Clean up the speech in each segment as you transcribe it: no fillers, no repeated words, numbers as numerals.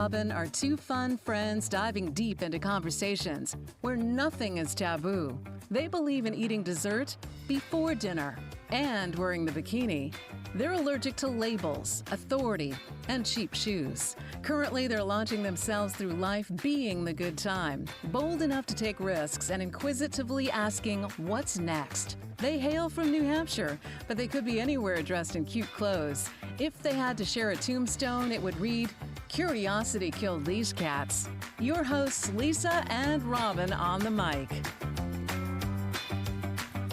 Robin are two fun friends diving deep into conversations where nothing is taboo. They believe in eating dessert before dinner and wearing the bikini. They're allergic to labels, authority, and cheap shoes. Currently, they're launching themselves through life being the good time, bold enough to take risks and inquisitively asking, what's next? They hail from New Hampshire, but they could be anywhere dressed in cute clothes. If they had to share a tombstone, it would read, "Curiosity killed these cats." Your hosts, Lisa and Robin, on the mic.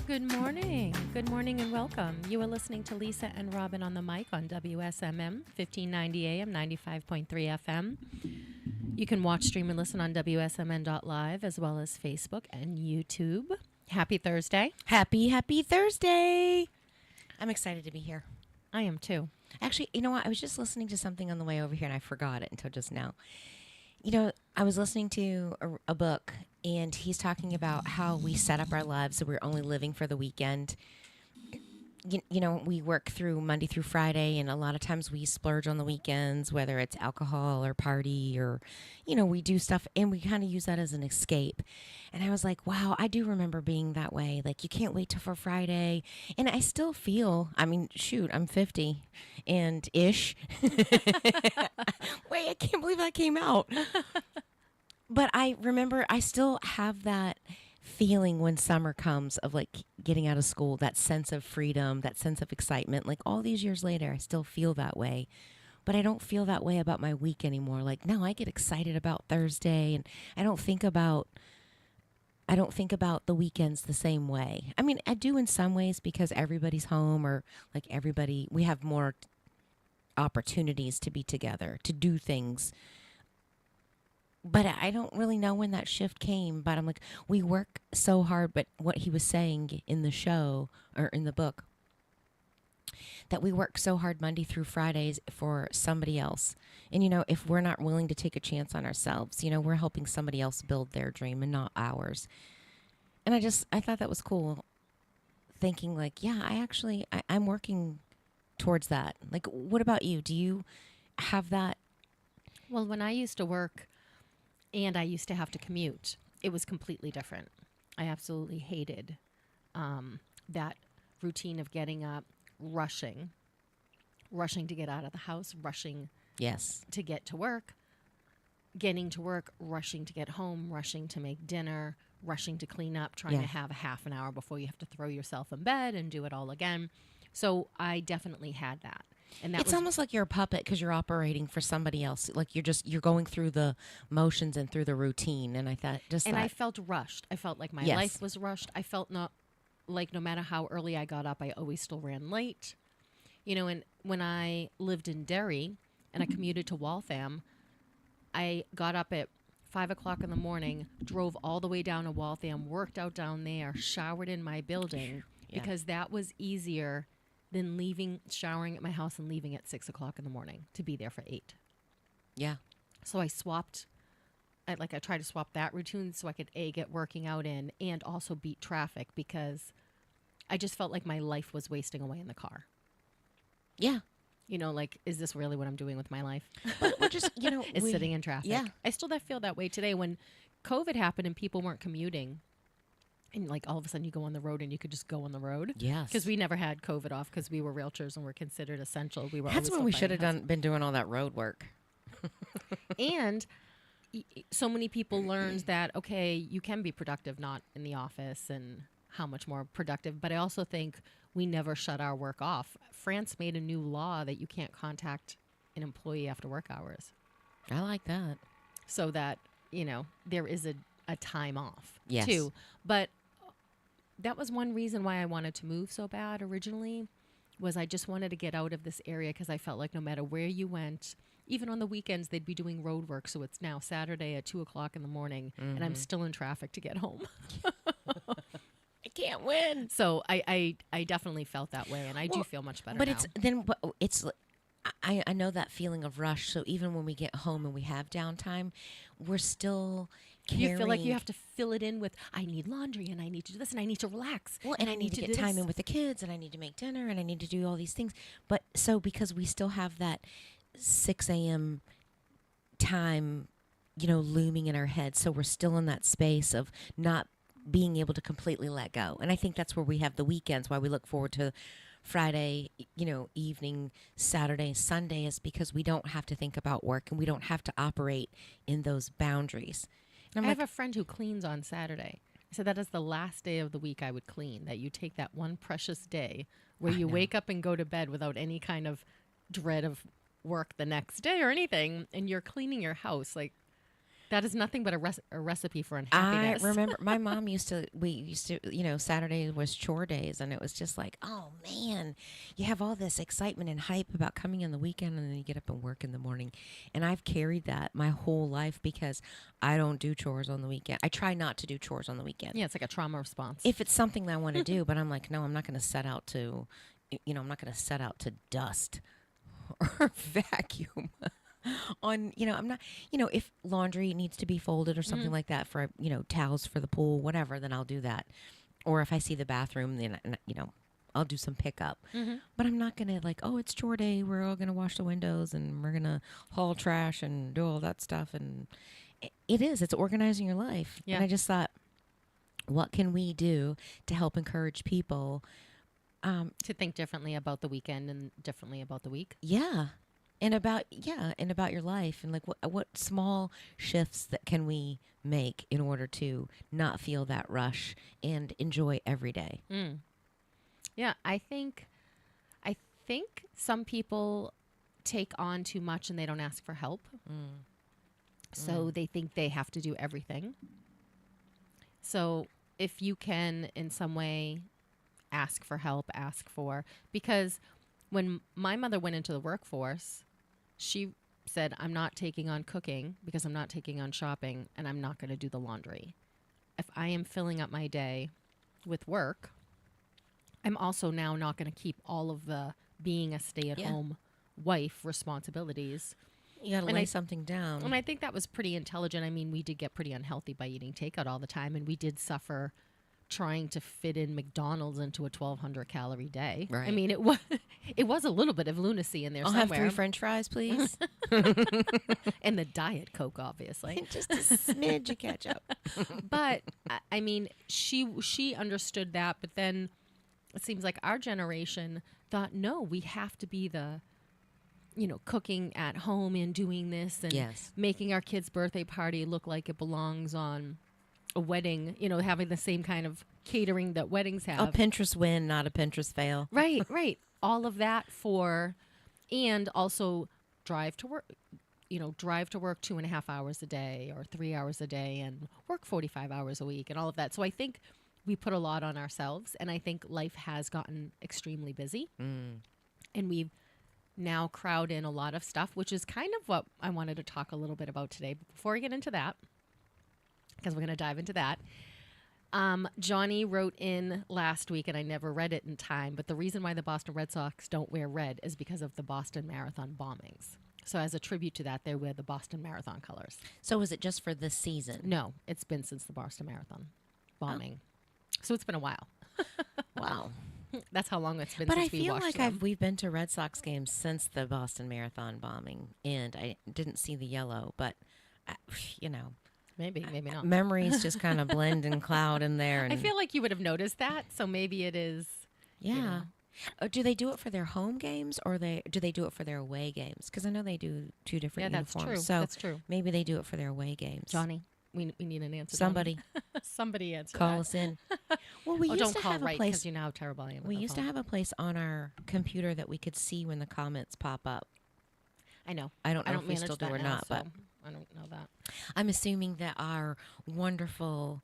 Good morning. Good morning and welcome. You are listening to Lisa and Robin on the mic on WSMM, 1590 AM, 95.3 FM. You can watch, stream, and listen on WSMN.live as well as Facebook and YouTube. Happy Thursday. Happy Thursday. I'm excited to be here. I am too. Actually, you know what? I was just listening to something on the way over here and I forgot it until just now. You know, I was listening to a book and he's talking about how we set up our lives so we're only living for the weekend. You know, we work through Monday through Friday, and a lot of times we splurge on the weekends, whether it's alcohol or party or, you know, we do stuff and we kind of use that as an escape. And I was like, wow, I do remember being that way. Like, you can't wait till for Friday. And I still feel, I mean, shoot, I'm 50 and ish. Wait, I can't believe that came out. But I remember I still have that feeling when summer comes of like getting out of school, that sense of freedom, that sense of excitement. Like all these years later, I still feel that way, but I don't feel that way about my week anymore. Like now I get excited about Thursday and I don't think about the weekends the same way. I mean, I do in some ways because everybody's home or like we have more opportunities to be together, to do things. But I don't really know when that shift came. But I'm like, we work so hard. But what he was saying in the show or in the book, that we work so hard Monday through Fridays for somebody else. And, you know, if we're not willing to take a chance on ourselves, you know, we're helping somebody else build their dream and not ours. And I thought that was cool. Thinking like, yeah, I'm working towards that. Like, what about you? Do you have that? Well, when I used to work, and I used to have to commute, it was completely different. I absolutely hated that routine of getting up, rushing to get out of the house, rushing to get to work, getting to work, rushing to get home, rushing to make dinner, rushing to clean up, trying to have a half an hour before you have to throw yourself in bed and do it all again. So I definitely had that. And it's almost like you're a puppet because you're operating for somebody else. Like you're going through the motions and through the routine. And I thought I felt rushed. I felt like my life was rushed. I felt no matter how early I got up, I always still ran late. You know, and when I lived in Derry and I commuted to Waltham, I got up at 5 o'clock in the morning, drove all the way down to Waltham, worked out down there, showered in my building because that was easier than showering at my house and leaving at 6 o'clock in the morning to be there for 8. Yeah. So I tried to swap that routine so I could get working out in and also beat traffic because I just felt like my life was wasting away in the car. Yeah. You know, like, is this really what I'm doing with my life? But we're just, you know, is sitting in traffic. Yeah. I still feel that way today when COVID happened and people weren't commuting. And like all of a sudden you go on the road and you could just go on the road. Yes. Because we never had COVID off because we were realtors and were considered essential. That's when we should have been doing all that road work. And so many people learned that, okay, you can be productive, not in the office and how much more productive. But I also think we never shut our work off. France made a new law that you can't contact an employee after work hours. I like that. So that, you know, there is a time off yes. too. But that was one reason why I wanted to move so bad originally, was I just wanted to get out of this area because I felt like no matter where you went, even on the weekends, they'd be doing road work. So it's now Saturday at 2 o'clock in the morning and I'm still in traffic to get home. I can't win. So I definitely felt that way and I do feel much better but now. I know that feeling of rush. So even when we get home and we have downtime, we're still carrying. You feel like you have to fill it in with, I need laundry and I need to do this and I need to relax. Well, and I need to get time in with the kids and I need to make dinner and I need to do all these things. But so because we still have that 6 a.m. time, looming in our heads. So we're still in that space of not being able to completely let go. And I think that's where we have the weekends, why we look forward to Friday, evening, Saturday, Sunday, is because we don't have to think about work and we don't have to operate in those boundaries. And I have a friend who cleans on Saturday. I said that is the last day of the week I would clean, that you take that one precious day where you wake up and go to bed without any kind of dread of work the next day or anything, and you're cleaning your house. Like, that is nothing but a recipe for unhappiness. I remember my mom we used to, Saturday was chore days, and it was just like, oh man, you have all this excitement and hype about coming in the weekend, and then you get up and work in the morning. And I've carried that my whole life because I don't do chores on the weekend. I try not to do chores on the weekend. Yeah, it's like a trauma response. If it's something that I want to do, but I'm like, no, I'm not going to set out to, I'm not going to set out to dust or vacuum. I'm not, if laundry needs to be folded or something like that for, towels for the pool, whatever, then I'll do that. Or if I see the bathroom, then, I'll do some pickup. But I'm not going to like, oh, it's chore day. We're all going to wash the windows and we're going to haul trash and do all that stuff. And it's organizing your life. Yeah. And I just thought, what can we do to help encourage people to think differently about the weekend and differently about the week? Yeah. And about your life, and like what small shifts that can we make in order to not feel that rush and enjoy every day. Yeah, I think some people take on too much and they don't ask for help. So they think they have to do everything. So if you can in some way ask for help, because when my mother went into the workforce, she said, I'm not taking on cooking because I'm not taking on shopping, and I'm not going to do the laundry. If I am filling up my day with work, I'm also now not going to keep all of the being a stay-at-home wife responsibilities. You got to lay something down. And I think that was pretty intelligent. I mean, we did get pretty unhealthy by eating takeout all the time, and we did suffer trying to fit in McDonald's into a 1,200 calorie day. Right. I mean, it was a little bit of lunacy in there I'll somewhere. have 3 French fries, please. And the Diet Coke, obviously. Just a smidge of ketchup. But, I mean, she understood that, but then it seems like our generation thought, no, we have to be the, cooking at home and doing this and making our kid's birthday party look like it belongs on a wedding, having the same kind of catering that weddings have. A Pinterest win, not a Pinterest fail. Right. All of that and also drive to work 2.5 hours a day or 3 hours a day and work 45 hours a week and all of that. So I think we put a lot on ourselves, and I think life has gotten extremely busy. And we've now crowd in a lot of stuff, which is kind of what I wanted to talk a little bit about today. But before we get into that, because we're going to dive into that. Johnny wrote in last week, and I never read it in time, but the reason why the Boston Red Sox don't wear red is because of the Boston Marathon bombings. So as a tribute to that, they wear the Boston Marathon colors. So is it just for this season? No, it's been since the Boston Marathon bombing. So it's been a while. Wow. That's how long it's been but since I we feel watched like them. we've been to Red Sox games since the Boston Marathon bombing, and I didn't see the yellow, but, Maybe not. memories just kind of blend and cloud in there. And I feel like you would have noticed that, so maybe it is. Yeah. Do they do it for their home games, or do they do it for their away games? Because I know they do 2 different Yeah, that's uniforms. true. So That's true. maybe they do it for their away games. Johnny, we need an answer. Somebody Johnny. Somebody answer call that. us in. Well, we used don't to call have right a place. because you know how terrible I am. We used to have a place on our computer that we could see when the comments pop up. I know. I don't know if we manage still do that or now, not, but so I don't know that. I'm assuming that our wonderful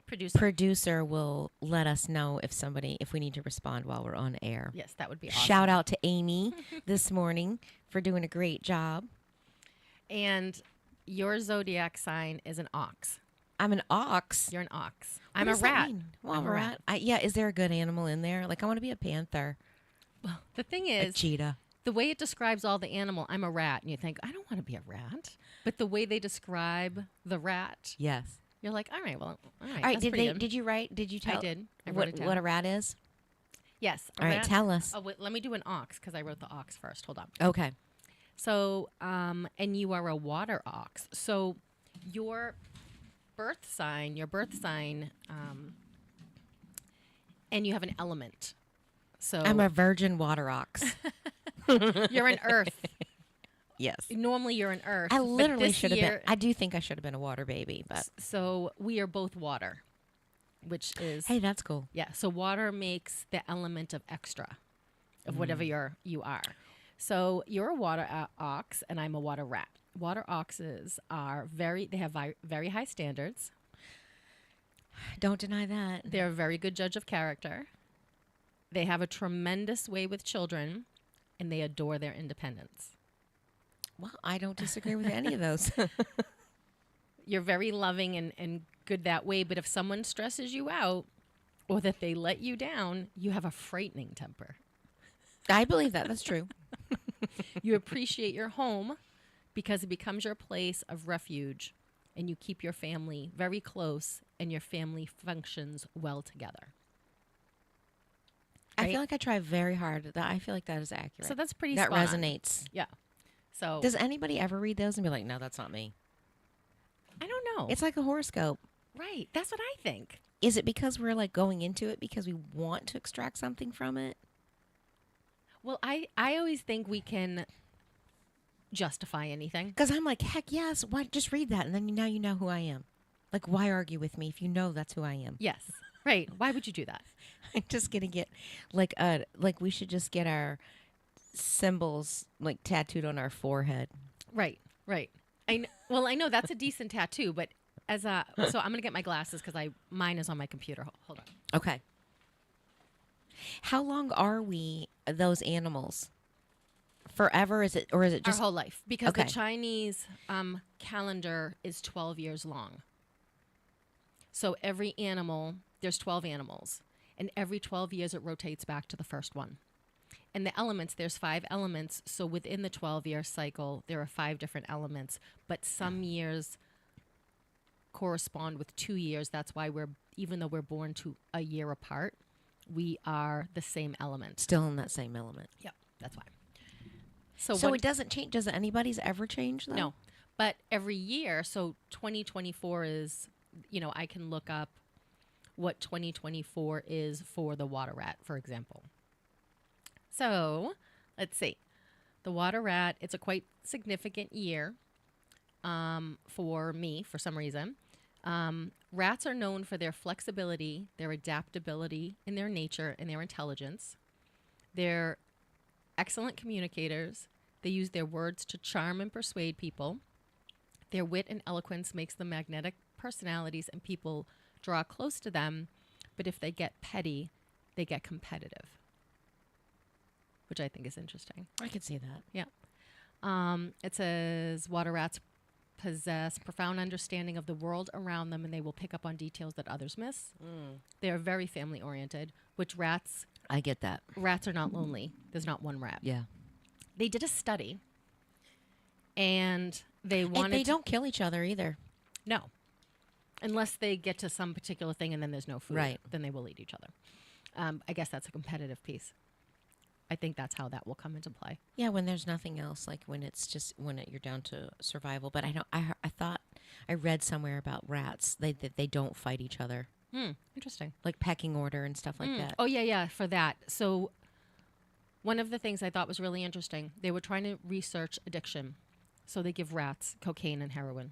Producer. will let us know if we need to respond while we're on air. Yes, that would be awesome. Shout out to Amy this morning for doing a great job. And your zodiac sign is an ox. I'm an ox. You're an ox. What I'm a does that rat. mean? Well, I'm I'm a rat. Is there a good animal in there? Like, I want to be a panther, Well, the thing a is, cheetah. the way it describes all the animal, I'm a rat. And you think, I don't want to be a rat. But the way they describe the rat, Yes. you're like, all right, all right. All right. that's pretty good. Did you write? Did you tell? I did. I wrote it down. What a rat is? Yes. All right. Tell us. Oh, wait, let me do an ox because I wrote the ox first. Hold on. Okay. So, and you are a water ox. So, your birth sign, and you have an element. So, I'm a virgin water ox. you're an earth. Yes. Normally, you're an earth. I but literally this should have been. year- I do think I should have been a water baby, but So, we are both water, which is. hey, that's cool. Yeah. So, water makes the element of extra of whatever you are. So, you're a water ox, and I'm a water rat. Water oxes are they have very high standards. Don't deny that. They're a very good judge of character. They have a tremendous way with children, and they adore their independence. Well, I don't disagree with any of those. You're very loving and good that way, but if someone stresses you out or that they let you down, you have a frightening temper. I believe that. That's true. You appreciate your home because it becomes your place of refuge, and you keep your family very close, and your family functions well together. I Right? feel like I try very hard. I feel like that is accurate. So that's pretty that spot on. resonates. Yeah. So Does anybody ever read those and be like, no, that's not me? I don't know. It's like a horoscope. Right. That's what I think. Is it because we're like going into it because we want to extract something from it? Well, I always think we can justify anything. Because I'm like, heck yes. Why just read that and then now you know who I am. Like, why argue with me if you know that's who I am? Yes. Right. Why would you do that? I'm just gonna get like we should just get our symbols like tattooed on our forehead. Right. Right. Well, I know that's a decent tattoo, but so I'm gonna get my glasses because mine is on my computer. Hold on. Okay. How long are we those animals? Forever? Is it just Our whole life, because the Okay. Chinese calendar is 12 years long. So every animal, there's 12 animals, and every 12 years it rotates back to the first one. And the elements, there's 5 elements. So within the 12-year cycle, there are 5 different elements, but some years correspond with 2 years. That's why even though we're born to a year apart, we are the same element. still in that same element? Yeah, that's why. So it doesn't change. Does anybody's ever change though? No, but every year, so 2024 is, I can look up what 2024 is for the water rat, for example. So let's see. The water rat, it's a quite significant year for me for some reason. Rats are known for their flexibility, their adaptability in their nature, and their intelligence. They're excellent communicators. They use their words to charm and persuade people. Their wit and eloquence makes them magnetic personalities, and people draw close to them. But if they get petty, they get competitive, which I think is interesting. I could see that. Yeah. It says water rats possess profound understanding of the world around them, and they will pick up on details that others miss. They are very family oriented, which rats I get that. are not lonely. There's not one rat. Yeah. They did a study, and they wanted And they don't kill each other either. No. Unless they get to some particular thing and then there's no food. Right. Then they will eat each other. I guess that's a competitive piece. I think that's how that will come into play. Yeah, when there's nothing else, like when it's just you're down to survival. But I thought I read somewhere about rats. They don't fight each other, Interesting. like pecking order and stuff like that. Oh, yeah, for that. So one of the things I thought was really interesting, they were trying to research addiction. So they give rats cocaine and heroin.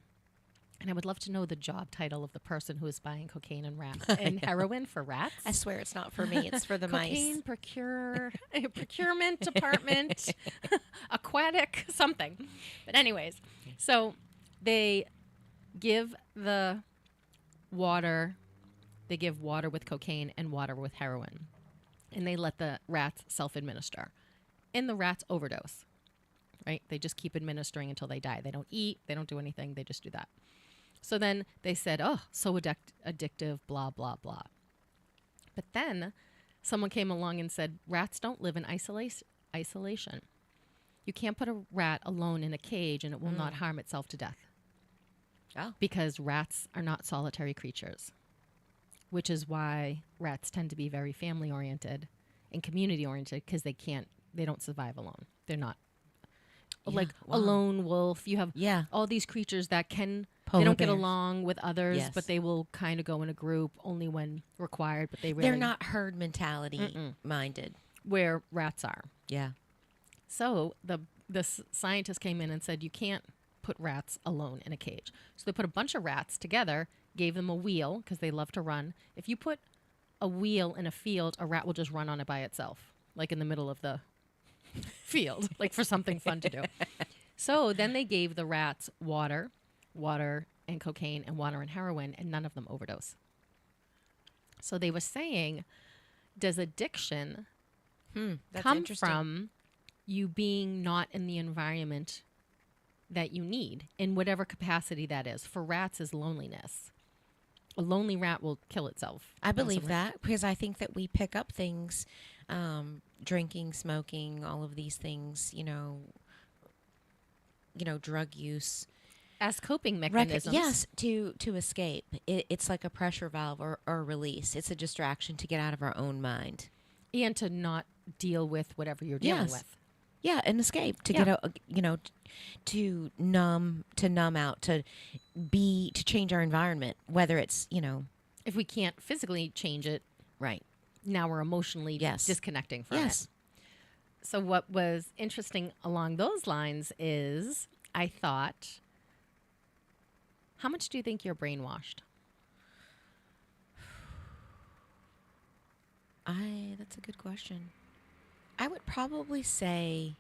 And I would love to know the job title of the person who is buying cocaine and heroin for rats. I swear it's not for me. It's for the Cocaine mice. procurement department, aquatic, something. But anyways, so they give water with cocaine and water with heroin. And they let the rats self-administer. And the rats overdose, right? They just keep administering until they die. They don't eat. They don't do anything. They just do that. So then they said, oh, so addictive, blah, blah, blah. But then someone came along and said, rats don't live in isolation. You can't put a rat alone in a cage and it will not harm itself to death. Oh. Because rats are not solitary creatures, which is why rats tend to be very family-oriented and community-oriented because they don't survive alone. They're not. like wow. a lone wolf. You have Yeah. all these creatures that they Polar don't get bears. along with others, Yes. but they will kind of go in a group only when required. But they really They're not herd mentality minded. where rats are. Yeah. So the scientist came in and said you can't put rats alone in a cage. So they put a bunch of rats together, gave them a wheel because they love to run. If you put a wheel in a field, a rat will just run on it by itself, like in the middle of the field, like for something fun to do. So then they gave the rats water and cocaine and water and heroin, and none of them overdose. So they were saying, does addiction That's come interesting. from you being not in the environment that you need in whatever capacity that is? For rats is loneliness. A lonely rat will kill itself. I believe possibly. that because I think that we pick up things, drinking, smoking, all of these things, drug use. As coping mechanisms. Yes, to escape. It's like a pressure valve or a release. It's a distraction to get out of our own mind. And to not deal with whatever you're dealing Yes. with. Yeah, an escape to Yeah. get out, to numb out, to change our environment. Whether it's, If we can't physically change it, right. now we're emotionally Yes. disconnecting from Yes. it. So what was interesting along those lines is I thought, how much do you think you're brainwashed? That's a good question. I would probably say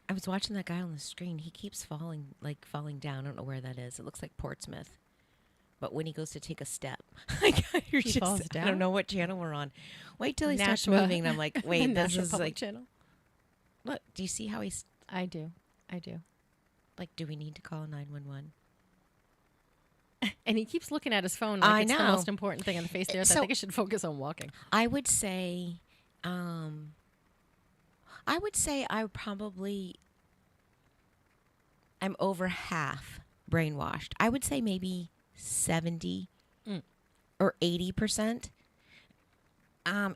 I was watching that guy on the screen. He keeps falling down. I don't know where that is. It looks like Portsmouth. But when he goes to take a step, He falls I down? don't know what channel we're on. Wait till he starts Nashua. moving, and I'm like, The wait, this National is Public like, Channel. look. Do you see how he's I do. like? Do we need to call 911? And he keeps looking at his phone like I it's the know. most important thing on the face of the earth. I So- think I should focus on walking. I would say, I'm over half brainwashed. I would say maybe 70 or 80%.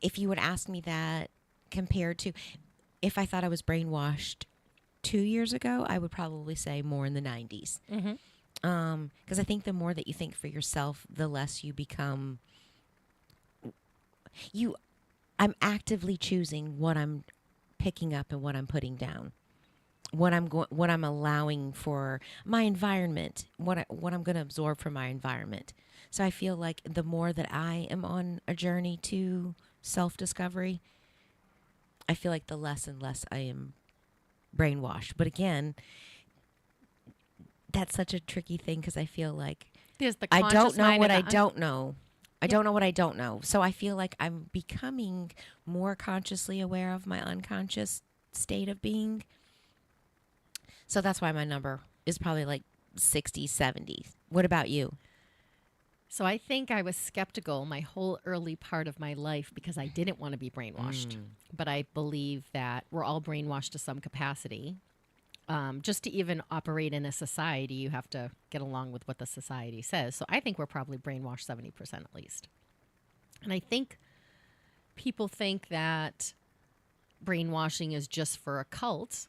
If you would ask me that compared to if I thought I was brainwashed 2 years ago, I would probably say more in the 90s. Mm-hmm. Because I think the more that you think for yourself, the less you become. I'm actively choosing what I'm picking up and what I'm putting down, what I'm allowing for my environment, what I'm going to absorb from my environment. So I feel like the more that I am on a journey to self-discovery, I feel like the less and less I am brainwashed. But again, that's such a tricky thing because I feel like There's the I conscious don't know mind what and I the don't know. I don't know what I don't know. So I feel like I'm becoming more consciously aware of my unconscious state of being. So that's why my number is probably like 60, 70. What about you? So I think I was skeptical my whole early part of my life because I didn't want to be brainwashed. But I believe that we're all brainwashed to some capacity. Just to even operate in a society, you have to get along with what the society says. So I think we're probably brainwashed 70% at least. And I think people think that brainwashing is just for a cult,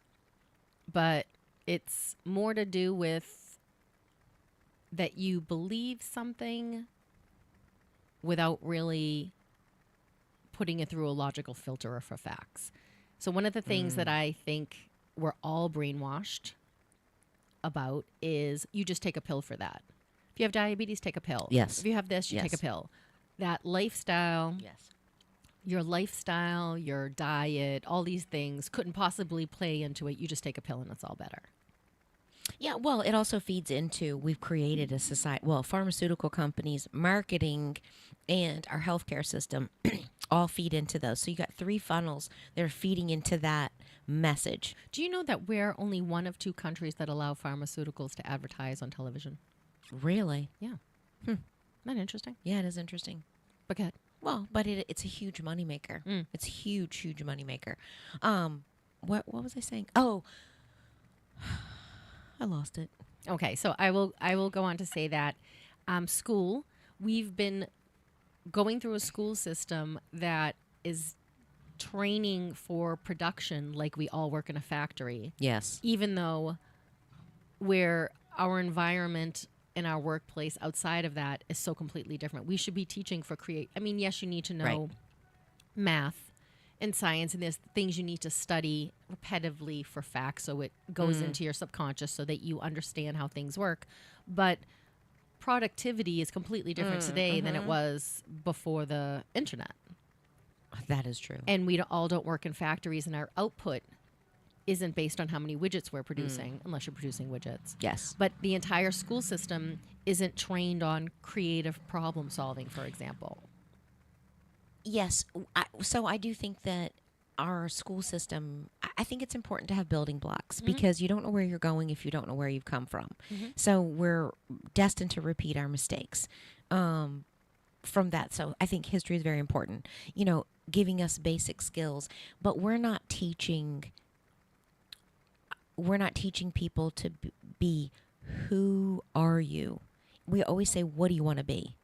but it's more to do with that you believe something without really putting it through a logical filter or for facts. So one of the things that I think we're all brainwashed about is you just take a pill for that. If you have diabetes, take a pill. Yes. If you have this, you take a Yes. pill. That lifestyle, Yes. your diet, all these things couldn't possibly play into it. You just take a pill and it's all better. Yeah, well, it also feeds into we've created a society. Well, pharmaceutical companies, marketing, and our healthcare system all feed into those. So you got three funnels that are feeding into that message. Do you know that we're only one of 2 countries that allow pharmaceuticals to advertise on television? Really? Yeah. Isn't that interesting? Yeah, it is interesting. But go ahead. Well, but it's a huge moneymaker. It's a huge, huge moneymaker. What was I saying? Oh, I lost it. Okay, so I will go on to say that we've been going through a school system that is training for production like we all work in a factory. Yes. Even though where our environment in our workplace outside of that is so completely different. We should be teaching for I mean, yes, you need to know math and science, and there's things you need to study repetitively for facts so it goes into your subconscious so that you understand how things work. But productivity is completely different today than it was before the internet. That is true. And we all don't work in factories, and our output isn't based on how many widgets we're producing, unless you're producing widgets. Yes. But the entire school system isn't trained on creative problem solving, for example. Yes. So I do think that our school system, I think it's important to have building blocks because you don't know where you're going if you don't know where you've come from. So we're destined to repeat our mistakes from that. So I think history is very important, you know, giving us basic skills, but we're not teaching people to be, who are you? We always say, what do you want to be?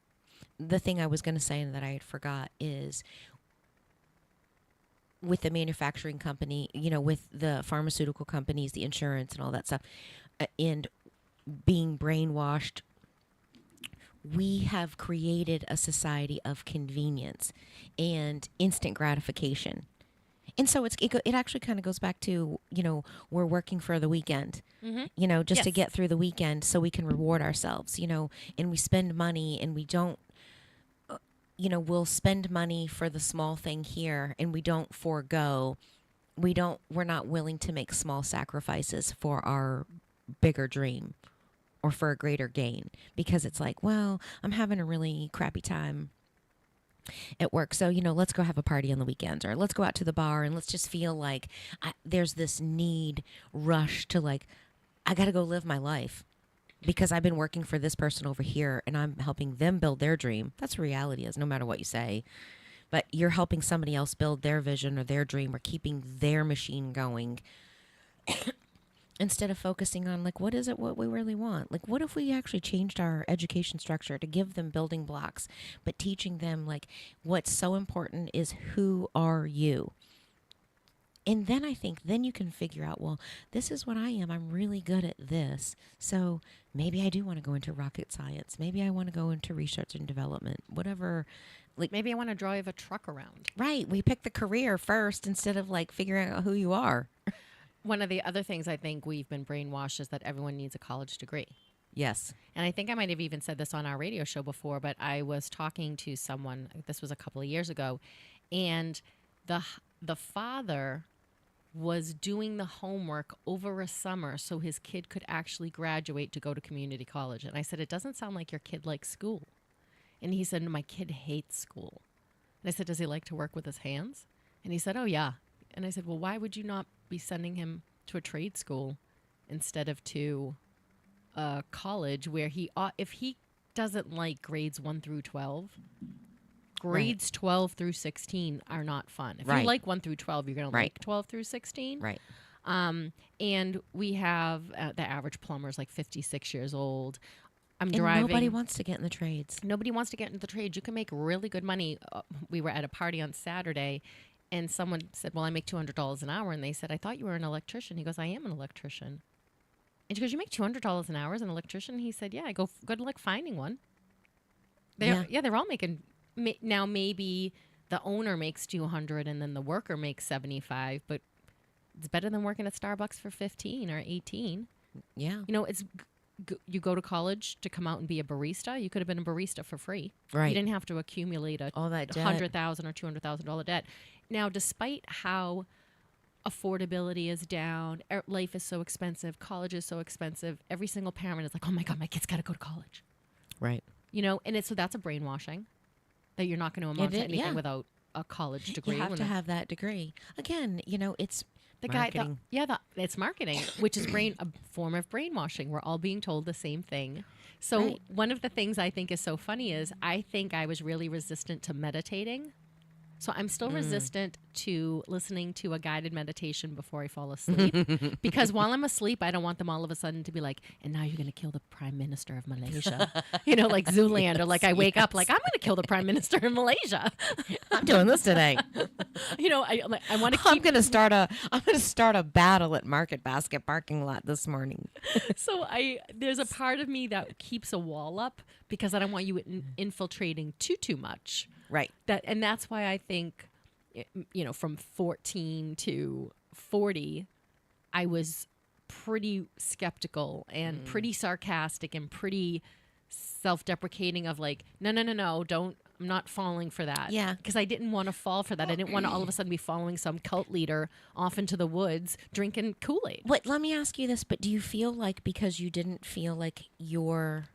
The thing I was going to say and that I had forgot is with the manufacturing company, you know, with the pharmaceutical companies, the insurance and all that stuff, and being brainwashed, we have created a society of convenience and instant gratification. And so it actually kind of goes back to, you know, we're working for the weekend, you know, just to get through the weekend so we can reward ourselves, you know, and we spend money and we don't, you know, we'll spend money for the small thing here and we don't forego, we're not willing to make small sacrifices for our bigger dream or for a greater gain because it's like, well, I'm having a really crappy time at work. So, you know, let's go have a party on the weekends or let's go out to the bar and let's just feel like there's this rush to like, I got to go live my life because I've been working for this person over here and I'm helping them build their dream. That's what reality is, no matter what you say. But you're helping somebody else build their vision or their dream or keeping their machine going instead of focusing on like, what is it, what we really want? Like, what if we actually changed our education structure to give them building blocks, but teaching them like what's so important is who are you? And then I think then you can figure out, well, this is what I am. I'm really good at this. So maybe I do want to go into rocket science. Maybe I want to go into research and development, whatever. Like Maybe I want to drive a truck around. Right. We pick the career first instead of like figuring out who you are. One of the other things I think we've been brainwashed is that everyone needs a college degree. Yes. And I think I might have even said this on our radio show before, but I was talking to someone, this was a couple of years ago, and the father was doing the homework over a summer so his kid could actually graduate to go to community college. And I said, it doesn't sound like your kid likes school. And he said, my kid hates school. And I said, does he like to work with his hands? And he said, oh, yeah. And I said, well, why would you not be sending him to a trade school instead of to college where if he doesn't like grades 1 through 12, grades 12 through 16 are not fun. If you like 1 through 12, you're going to like 12 through 16. Right. And we have the average plumber is like 56 years old. I'm and driving. Nobody wants to get in the trades. Nobody wants to get into the trades. You can make really good money. We were at a party on Saturday, and someone said, well, I make $200 an hour. And they said, I thought you were an electrician. He goes, I am an electrician. And she goes, you make $200 an hour as an electrician? He said, yeah, I go good luck finding one. They're all making. Now maybe the owner makes $200 and then the worker makes $75, but it's better than working at Starbucks for $15 or $18. Yeah. You know, you go to college to come out and be a barista. You could have been a barista for free. Right. You didn't have to accumulate all that debt. $100,000 or $200,000 debt. Now, despite how affordability is down, life is so expensive, college is so expensive, every single parent is like, oh my God, my kid's got to go to college. Right. You know, and so that's a brainwashing that you're not going to amount to anything without a college degree. You have to have that degree. Again, you know, it's marketing. It's marketing, which is a form of brainwashing. We're all being told the same thing. So one of the things I think is so funny is I think I was really resistant to meditating So I'm still resistant to listening to a guided meditation before I fall asleep because while I'm asleep, I don't want them all of a sudden to be like, and now you're going to kill the Prime Minister of Malaysia. Like Zoolander. Like I wake up like, I'm going to kill the Prime Minister of Malaysia. I'm doing this today. I want to keep. I'm going to start a battle at Market Basket parking lot this morning. So there's a part of me that keeps a wall up because I don't want you infiltrating too much. Right. That's why I think, from 14 to 40, I was pretty skeptical and pretty sarcastic and pretty self-deprecating of like, no, I'm not falling for that. Yeah. Because I didn't want to fall for that. I didn't want to all of a sudden be following some cult leader off into the woods drinking Kool-Aid. But let me ask you this, but do you feel like because you didn't feel like you're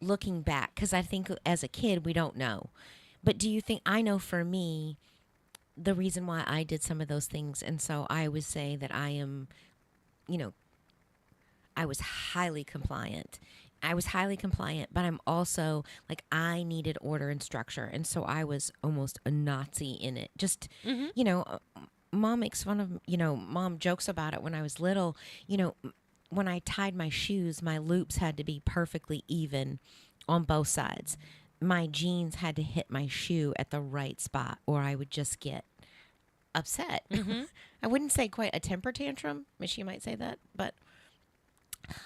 looking back, because I think as a kid we don't know, but do you think, I know for me the reason why I did some of those things, and so I would say that I am, I was highly compliant, but I'm also like, I needed order and structure, and so I was almost a Nazi in it. Just Mom makes fun of, Mom jokes about it when I was little, when I tied my shoes, my loops had to be perfectly even on both sides. My jeans had to hit my shoe at the right spot or I would just get upset. I wouldn't say quite a temper tantrum, she might say that, but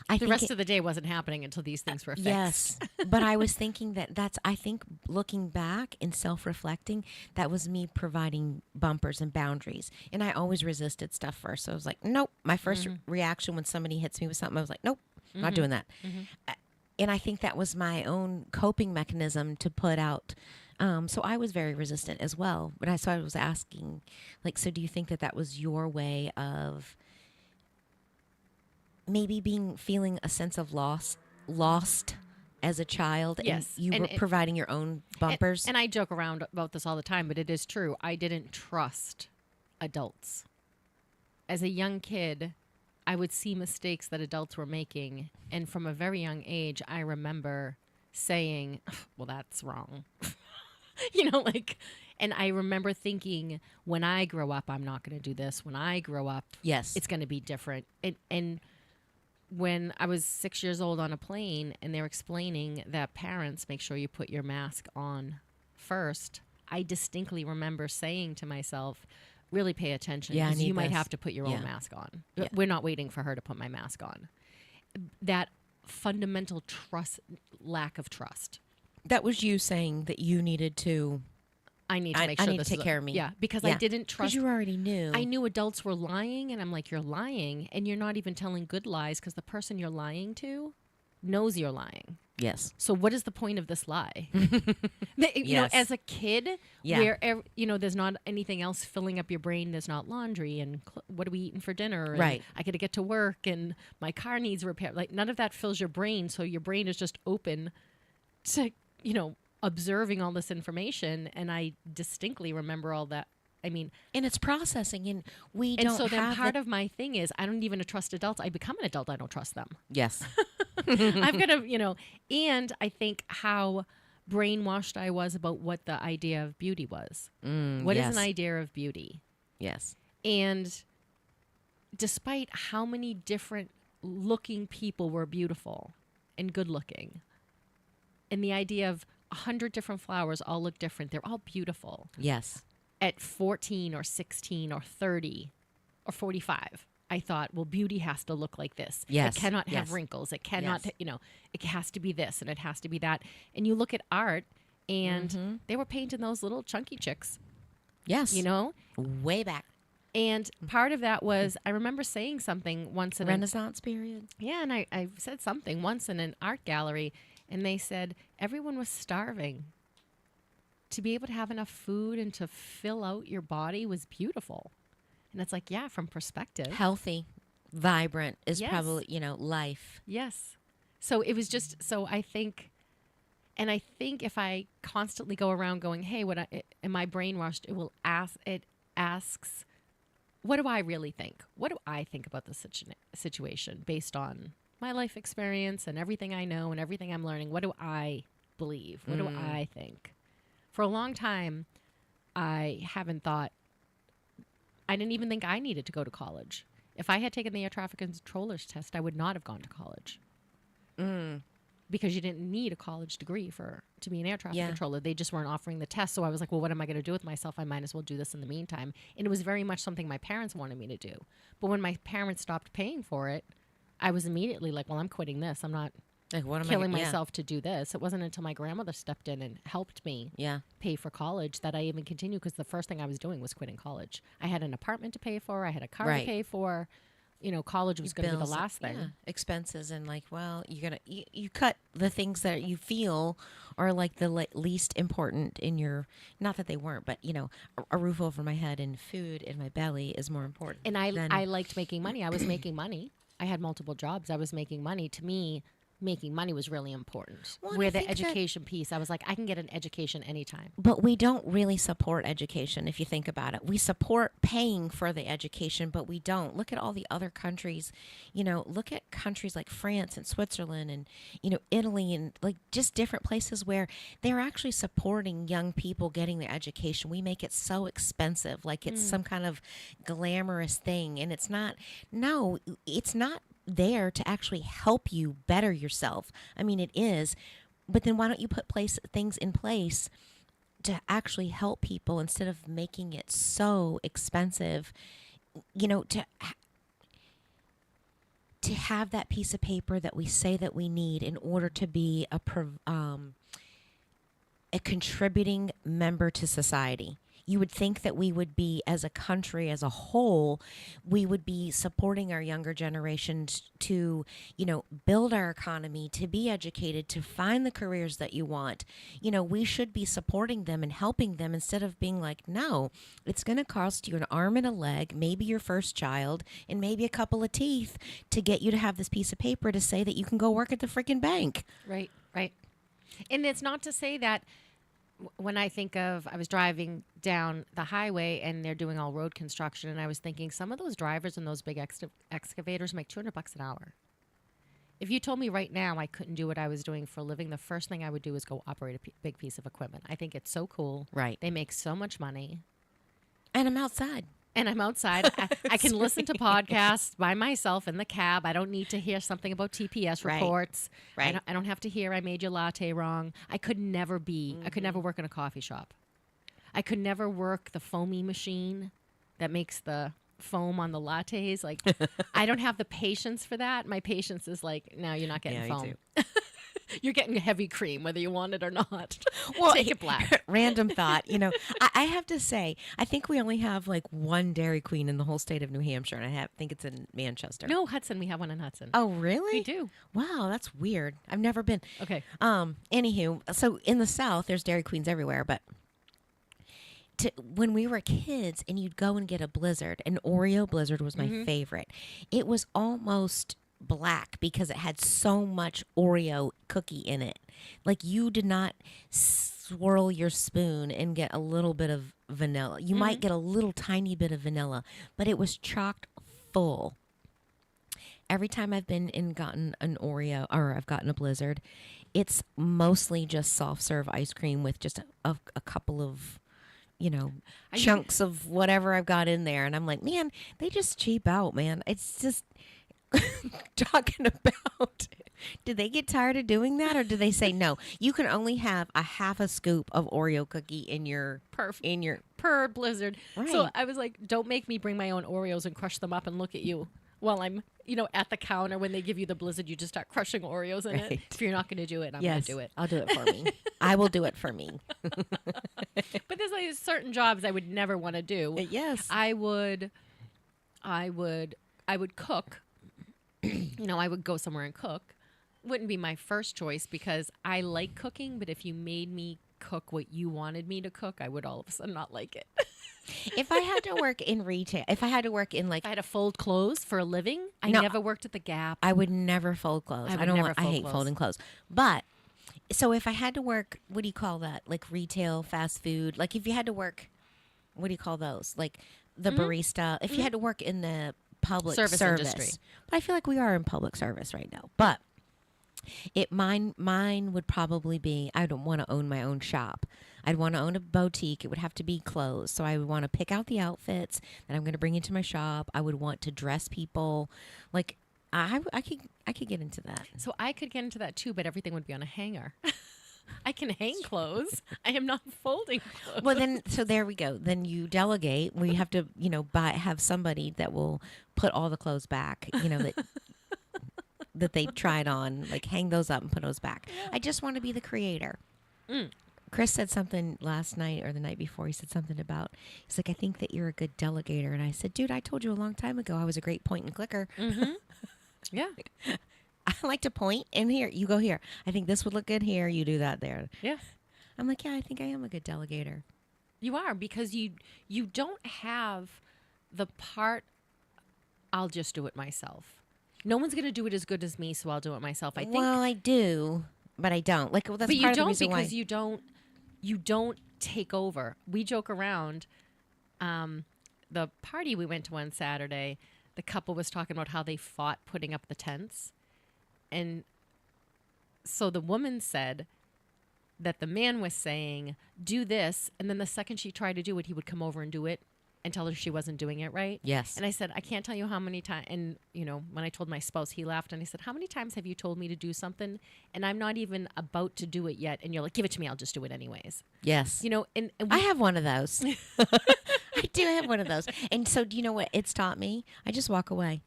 the rest of the day wasn't happening until these things were fixed. Yes, but I was thinking I think looking back and self-reflecting, that was me providing bumpers and boundaries. And I always resisted stuff first. So I was like, nope. My first reaction when somebody hits me with something, I was like, nope, not doing that. And I think that was my own coping mechanism to put out. So I was very resistant as well. But I was asking, like, so do you think that was your way of maybe feeling a sense of lost as a child? Yes. And you were providing your own bumpers? And I joke around about this all the time, but it is true. I didn't trust adults. As a young kid, I would see mistakes that adults were making. And from a very young age, I remember saying, well, that's wrong. And I remember thinking, when I grow up, I'm not going to do this. When I grow up, yes, it's going to be different. And when I was 6 years old on a plane and they're explaining that parents make sure you put your mask on first, I distinctly remember saying to myself, really pay attention because you might have to put your own mask on. Yeah. We're not waiting for her to put my mask on. That fundamental lack of trust. That was you saying that you needed to... I need to make sure I need to take care of me. Yeah, because I didn't trust. Because you already knew. I knew adults were lying, and I'm like, you're lying, and you're not even telling good lies because the person you're lying to knows you're lying. Yes. So what is the point of this lie? As a kid, where there's not anything else filling up your brain. There's not laundry and what are we eating for dinner? Right. And I got to get to work, and my car needs repair. Like none of that fills your brain, so your brain is just open to observing all this information, and I distinctly remember all that. I mean, and it's processing, and we and don't. So then have part of my thing is I don't even trust adults. I become an adult, I don't trust them. Yes, I've got to, and I think how brainwashed I was about what the idea of beauty was. What is an idea of beauty? Yes, and despite how many different looking people were beautiful and good looking, and the idea of 100 different flowers all look different. They're all beautiful. Yes. At 14 or 16 or 30 or 45, I thought, well, beauty has to look like this. Yes. It cannot have wrinkles. It cannot, it has to be this and it has to be that. And you look at art and they were painting those little chunky chicks. Yes. Way back. And part of that was, I remember saying something once in Renaissance period. Yeah, and I said something once in an art gallery, and they said everyone was starving. To be able to have enough food and to fill out your body was beautiful. And it's like, yeah, from perspective. Healthy, vibrant is probably, life. Yes. So it was just, so I think, and I think if I constantly go around going, hey, am I brainwashed? It asks, what do I really think? What do I think about this situation based on my life experience and everything I know and everything I'm learning? What do I believe? What do I think? For a long time, I haven't thought, I didn't even think I needed to go to college. If I had taken the air traffic controller's test, I would not have gone to college. Because you didn't need a college degree to be an air traffic controller. They just weren't offering the test. So I was like, well, what am I going to do with myself? I might as well do this in the meantime. And it was very much something my parents wanted me to do. But when my parents stopped paying for it, I was immediately like, well, I'm quitting this. I'm not Like, what am killing myself to do this. It wasn't until my grandmother stepped in and helped me pay for college that I even continued, because the first thing I was doing was quitting college. I had an apartment to pay for. I had a car to pay for. You know, college was going to be the last thing. Expenses, and like, well, you cut the things that you feel are like the least important in your, not that they weren't, but you know, a roof over my head and food in my belly is more important. And I liked making money. I was making money. I had multiple jobs. I was making money. To me, making money was really important. Well, where the education piece, I was like, I can get an education anytime. But we don't really support education, if you think about it. We support paying for the education, but we don't. Look at all the other countries. You know, look at countries like France and Switzerland and, you know, Italy, and like just different places where they're actually supporting young people getting their education. We make it so expensive, like it's some kind of glamorous thing. And it's not. No, it's not there to actually help you better yourself. I mean, it is, but then why don't you put things in place to actually help people instead of making it so expensive? You know, to have that piece of paper that we say that we need in order to be a contributing member to society. You would think that we would be, as a country as a whole, we would be supporting our younger generations to, you know, build our economy, to be educated, to find the careers that you want. You know, we should be supporting them and helping them instead of being like, no, it's going to cost you an arm and a leg, maybe your first child, and maybe a couple of teeth to get you to have this piece of paper to say that you can go work at the freaking bank. Right, right. And it's not to say that when I think of, I was driving down the highway and they're doing all road construction, and I was thinking some of those drivers in those big excavators make $200 an hour. If you told me right now I couldn't do what I was doing for a living, the first thing I would do is go operate a big piece of equipment. I think it's so cool. Right. They make so much money. And I'm outside. And I'm outside. I can listen to podcasts by myself in the cab. I don't need to hear something about TPS reports. Right. I don't have to hear I made your latte wrong. I could never work in a coffee shop. I could never work the foamy machine that makes the foam on the lattes. Like, I don't have the patience for that. My patience is like, no, you're not getting foam. You're getting heavy cream, whether you want it or not. Well, take it black. Random thought. You know, I have to say, I think we only have like one Dairy Queen in the whole state of New Hampshire, and I think it's in Manchester. No, Hudson. We have one in Hudson. Oh, really? We do. Wow, that's weird. I've never been. Okay. Anywho, so in the South, there's Dairy Queens everywhere, but when we were kids and you'd go and get a Blizzard, an Oreo Blizzard was my favorite. It was almost black because it had so much Oreo cookie in it. Like, you did not swirl your spoon and get a little bit of vanilla. You might get a little tiny bit of vanilla, but it was chocked full. Every time I've been and gotten an Oreo, or I've gotten a Blizzard, it's mostly just soft serve ice cream with just a couple of, you know, chunks of whatever I've got in there. And I'm like, man, they just cheap out, man. It's just talking about, did they get tired of doing that, or do they say no, you can only have a half a scoop of Oreo cookie in your per Blizzard? Right. So I was like, don't make me bring my own Oreos and crush them up and look at you while I'm, you know, at the counter. When they give you the Blizzard, you just start crushing Oreos in it. If you're not going to do it, I'm going to do it. I'll do it for me. I will do it for me. But there's like certain jobs I would never want to do. Yes. I would cook. You know, I would go somewhere and cook. Wouldn't be my first choice because I like cooking, but if you made me cook what you wanted me to cook, I would all of a sudden not like it. If I had to work in retail, if I had to work in like, if I had to fold clothes for a living, I never worked at the Gap. I would never fold clothes. I hate folding clothes. But so if I had to work, what do you call that? Like retail, fast food. Like if you had to work, what do you call those? Like the barista. If you had to work in the public service industry. But I feel like we are in public service right now. But mine would probably be, I don't want to own my own shop. I'd want to own a boutique. It would have to be clothes. So I would want to pick out the outfits that I'm going to bring into my shop. I would want to dress people. Like I could get into that. So I could get into that too, but everything would be on a hanger. I can hang clothes. I am not folding clothes. Well, then, so there we go. Then you delegate. We have to, have somebody that will put all the clothes back, that they tried on, like hang those up and put those back. Yeah. I just want to be the creator. Chris said something last night or the night before. He said something about, he's like, I think that you're a good delegator. And I said, dude, I told you a long time ago I was a great point and clicker. Mm-hmm. Yeah. I like to point and here, you go here. I think this would look good here. You do that there. Yeah. I'm like, yeah, I think I am a good delegator. You are, because you don't have the part, I'll just do it myself. No one's going to do it as good as me, so I'll do it myself. I think. Well, I do, but I don't. Like, well, that's but part you don't of the reason because why. you don't take over. We joke around. The party we went to one Saturday, the couple was talking about how they fought putting up the tents. And so the woman said that the man was saying, do this. And then the second she tried to do it, he would come over and do it and tell her she wasn't doing it right. Yes. And I said, I can't tell you how many times. And, when I told my spouse, he laughed and he said, how many times have you told me to do something and I'm not even about to do it yet? And you're like, give it to me. I'll just do it anyways. Yes. And I have one of those. I do have one of those. And so do you know what it's taught me? I just walk away.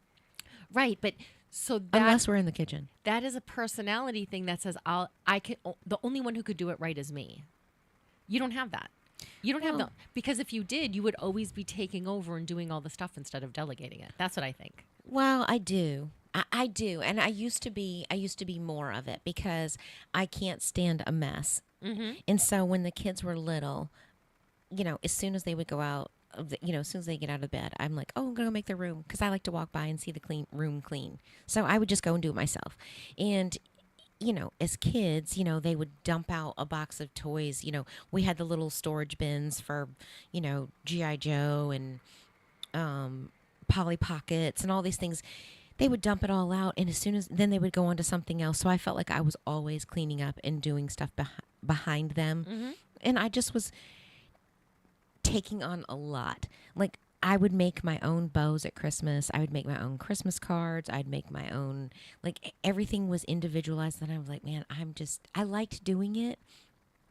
Right. But so unless we're in the kitchen. That is a personality thing that says the only one who could do it right is me. You don't have that. You don't have because if you did, you would always be taking over and doing all the stuff instead of delegating it. That's what I think. Well, I do. I do. And I used to be more of it because I can't stand a mess. Mm-hmm. And so when the kids were little, as soon as they would go out, as soon as they get out of bed, I'm like, oh, I'm going to make their room because I like to walk by and see the room clean. So I would just go and do it myself. And as kids, they would dump out a box of toys. We had the little storage bins for, G.I. Joe and Polly Pockets and all these things. They would dump it all out. And then they would go on to something else. So I felt like I was always cleaning up and doing stuff behind them. Mm-hmm. And I just was taking on a lot. Like, I would make my own bows at Christmas. I would make my own Christmas cards. I'd make my own, like, everything was individualized. And I was like, man, I liked doing it.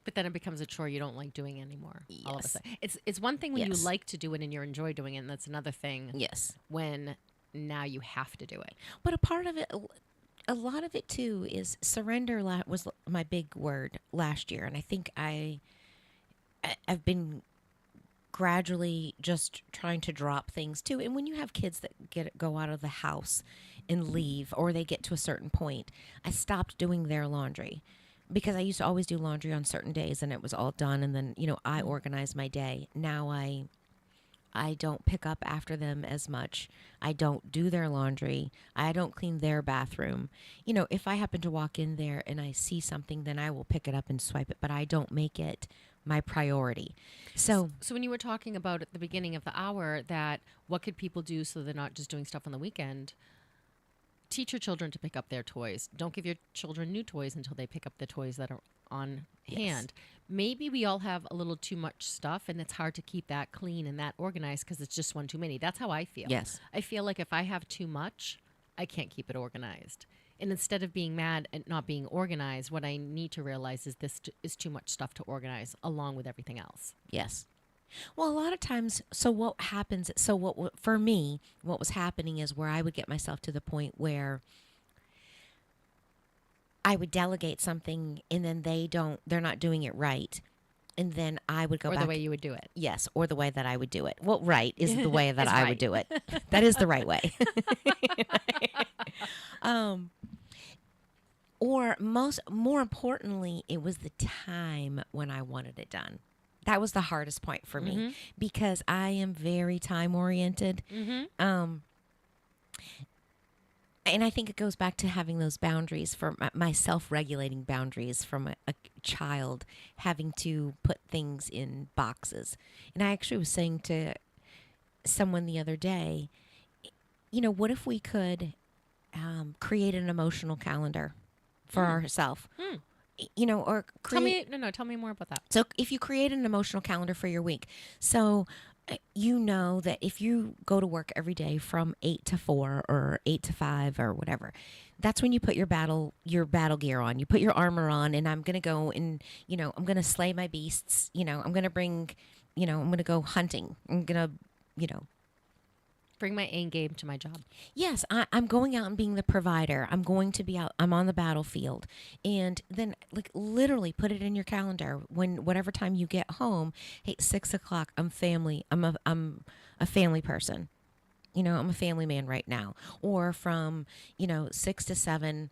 But then it becomes a chore you don't like doing anymore. Yes. All of a sudden. It's one thing when you like to do it and you enjoy doing it, and that's another thing. Yes. When now you have to do it. But a part of it, a lot of it too, is surrender was my big word last year. And I think I've been gradually just trying to drop things too. And when you have kids that go out of the house and leave, or they get to a certain point, I stopped doing their laundry because I used to always do laundry on certain days and it was all done. And then, I organized my day. Now I don't pick up after them as much. I don't do their laundry. I don't clean their bathroom. If I happen to walk in there and I see something, then I will pick it up and swipe it, but I don't make it my priority. So when you were talking about at the beginning of the hour that what could people do so they're not just doing stuff on the weekend, teach your children to pick up their toys. Don't give your children new toys until they pick up the toys that are on hand. Maybe we all have a little too much stuff and it's hard to keep that clean and that organized because it's just one too many. That's how I feel. Yes. I feel like if I have too much, I can't keep it organized. And instead of being mad at not being organized, what I need to realize is this is too much stuff to organize along with everything else. Yes. Well, a lot of times, for me, what was happening is where I would get myself to the point where I would delegate something and then they're not doing it right. And then I would go back. Or the way you would do it. Yes, or the way that I would do it. Well, right is the way that I would do it. That is the right way. Or more importantly, it was the time when I wanted it done. That was the hardest point for me because I am very time oriented. Mm-hmm. And I think it goes back to having those boundaries for my self-regulating boundaries from a child, having to put things in boxes. And I actually was saying to someone the other day, what if we could create an emotional calendar for ourselves? or Tell me more about that. so if you create an emotional calendar for your week, so you know that if you go to work every day from 8 to 4 or 8 to 5 or whatever, that's when you put your battle gear on. You put your armor on, and I'm going to go and, I'm going to slay my beasts. I'm going to bring, I'm going to go hunting. I'm going to, Bring my A game to my job. yes, I'm going out and being the provider. I'm going to be out. I'm on the battlefield. And then, like, literally put it in your calendar whatever time you get home. Hey, 6 o'clock, I'm family. I'm a family person. I'm a family man right now. Or from, 6 to 7,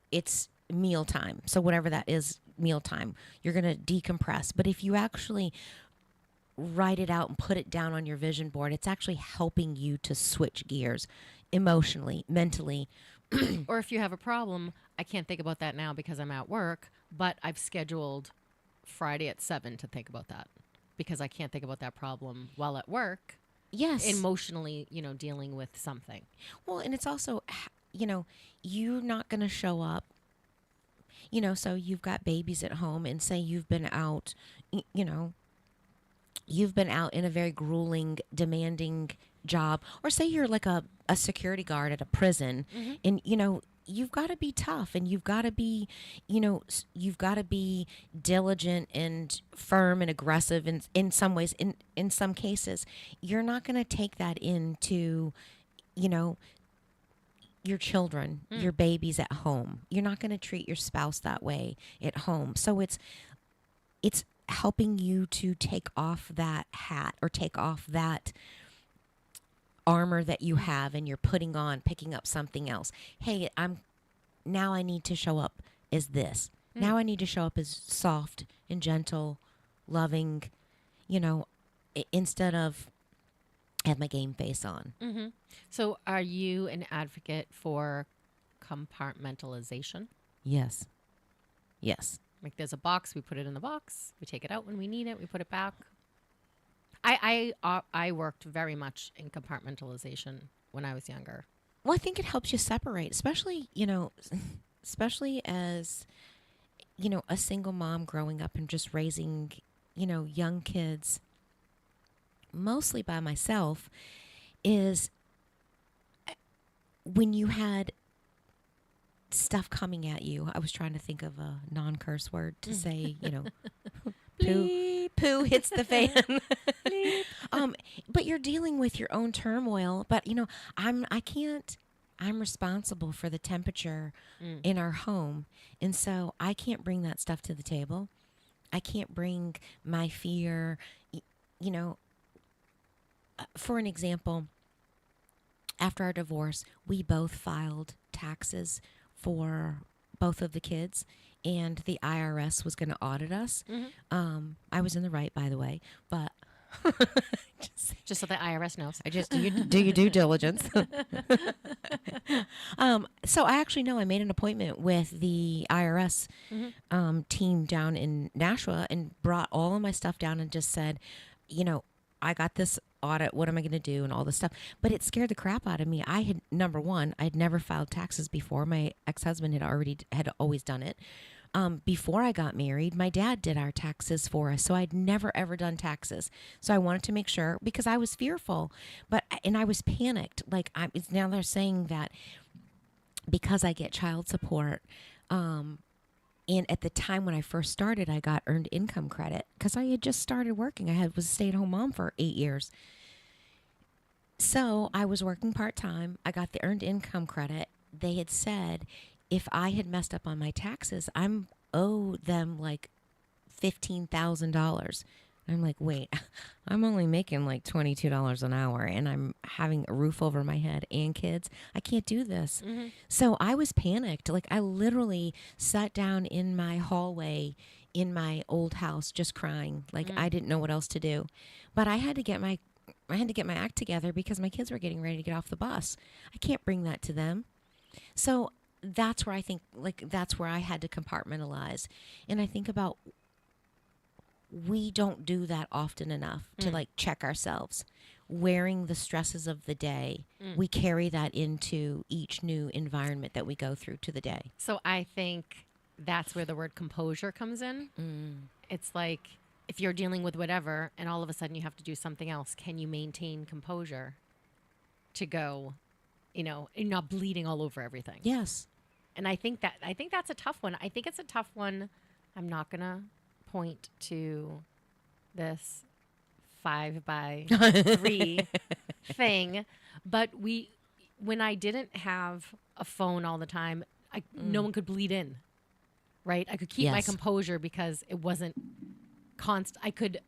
it's mealtime. So whatever that is, mealtime, you're going to decompress. But if you actually write it out and put it down on your vision board, it's actually helping you to switch gears emotionally, mentally. Or if you have a problem, I can't think about that now because I'm at work, but I've scheduled Friday at 7 to think about that because I can't think about that problem while at work. Yes. Emotionally, dealing with something. Well, and it's also, you're not going to show up, so you've got babies at home and say you've been out, you've been out in a very grueling, demanding job, or say you're like a security guard at a prison, and you've got to be tough, and you've got to be diligent and firm and aggressive in some ways. In some cases, you're not going to take that into, your children, your babies at home. You're not going to treat your spouse that way at home. So it's helping you to take off that hat or take off that armor that you have, and you're picking up something else. Hey, now I need to show up as this. Now I need to show up as soft and gentle, loving, instead of have my game face on. Mm-hmm. So are you an advocate for compartmentalization? Yes. Yes. Like there's a box, we put it in the box, we take it out when we need it, we put it back. I worked very much in compartmentalization when I was younger. Well, I think it helps you separate, especially as, a single mom growing up and just raising, young kids, mostly by myself, is when you had stuff coming at you. I was trying to think of a non-curse word to say, poo hits the fan. But you're dealing with your own turmoil. But I'm responsible for the temperature in our home, and so I can't bring that stuff to the table. I can't bring my fear. For an example, after our divorce, we both filed taxes for both of the kids, and the IRS was going to audit us. I was in the right, by the way, but just so the IRS knows. I just do your due diligence. So I actually know I made an appointment with the IRS team down in Nashua and brought all of my stuff down and just said, I got this audit. What am I going to do? And all this stuff. But it scared the crap out of me. Number one, I'd never filed taxes before. My ex-husband had always done it. Before I got married, my dad did our taxes for us. So I'd never, ever done taxes. So I wanted to make sure, because I was fearful, and I was panicked. Like, now they're saying that because I get child support, and at the time when I first started, I got earned income credit because I had just started working. I was a stay-at-home mom for 8 years. So I was working part-time. I got the earned income credit. They had said if I had messed up on my taxes, I'm owed them like $15,000. I'm like, wait, I'm only making like $22 an hour, and I'm having a roof over my head and kids. I can't do this. So I was panicked. Like, I literally sat down in my hallway in my old house just crying. Like, I didn't know what else to do. But I had to get my act together because my kids were getting ready to get off the bus. I can't bring that to them. So that's where I think, that's where I had to compartmentalize. And I think about, we don't do that often enough to check ourselves. Wearing the stresses of the day, we carry that into each new environment that we go through to the day. So I think that's where the word composure comes in. It's like if you're dealing with whatever and all of a sudden you have to do something else, can you maintain composure to go, and not bleeding all over everything? Yes. And I think that's a tough one. I think it's a tough one. I'm not going to point to this 5x3 thing, but when I didn't have a phone all the time, no one could bleed in, right? I could keep my Yes. composure because it wasn't constant. I could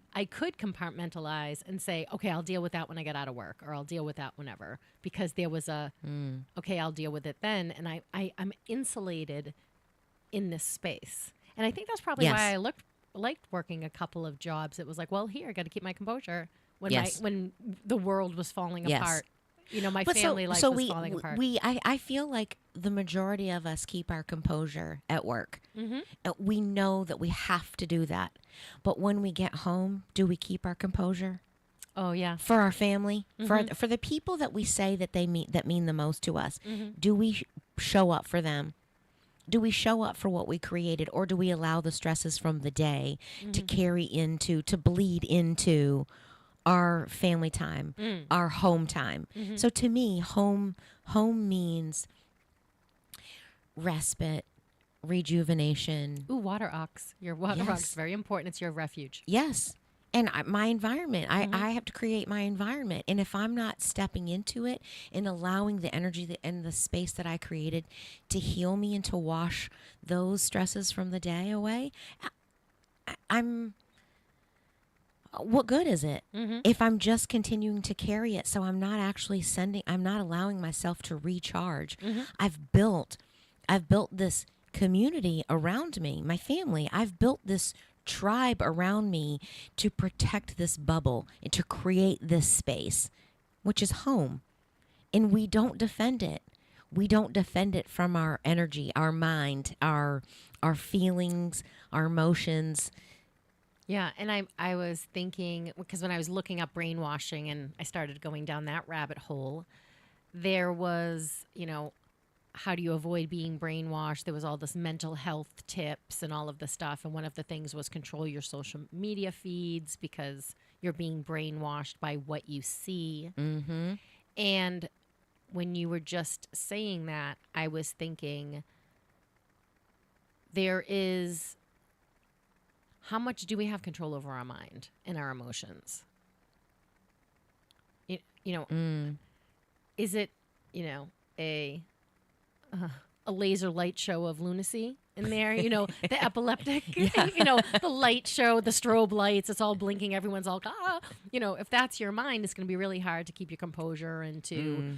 compartmentalize and say, okay, I'll deal with that when I get out of work, or I'll deal with that whenever, because there was okay, I'll deal with it then. And I'm insulated in this space. And I think that's probably Yes. why I liked working a couple of jobs. It was like, well, here, I got to keep my composure when Yes. when the world was falling Yes. apart. My But family life was falling apart. I feel like the majority of us keep our composure at work. We know that we have to do that. But when we get home, do we keep our composure? Oh, yeah. For our family, for the people that we say that mean the most to us, do we show up for them? Do we show up for what we created, or do we allow the stresses from the day to bleed into our family time, our home time? So to me, home means respite, rejuvenation. Ooh, water ox. Your water Yes. ox is very important. It's your refuge. Yes. And my environment, I have to create my environment. And if I'm not stepping into it and allowing the energy and the space that I created to heal me and to wash those stresses from the day away, what good is it if I'm just continuing to carry it? So I'm not actually I'm not allowing myself to recharge. I've built this community around me, my family. I've built this tribe around me to protect this bubble and to create this space, which is home. And we don't defend it. We don't defend it from our energy, our mind, our feelings, our emotions. Yeah, and I was thinking, because when I was looking up brainwashing and I started going down that rabbit hole, there was, how do you avoid being brainwashed? There was all this mental health tips and all of the stuff. And one of the things was control your social media feeds because you're being brainwashed by what you see. And when you were just saying that, I was thinking how much do we have control over our mind and our emotions? Is it, a laser light show of lunacy in there, the epileptic, the light show, the strobe lights, it's all blinking. Everyone's all, if that's your mind, it's going to be really hard to keep your composure and to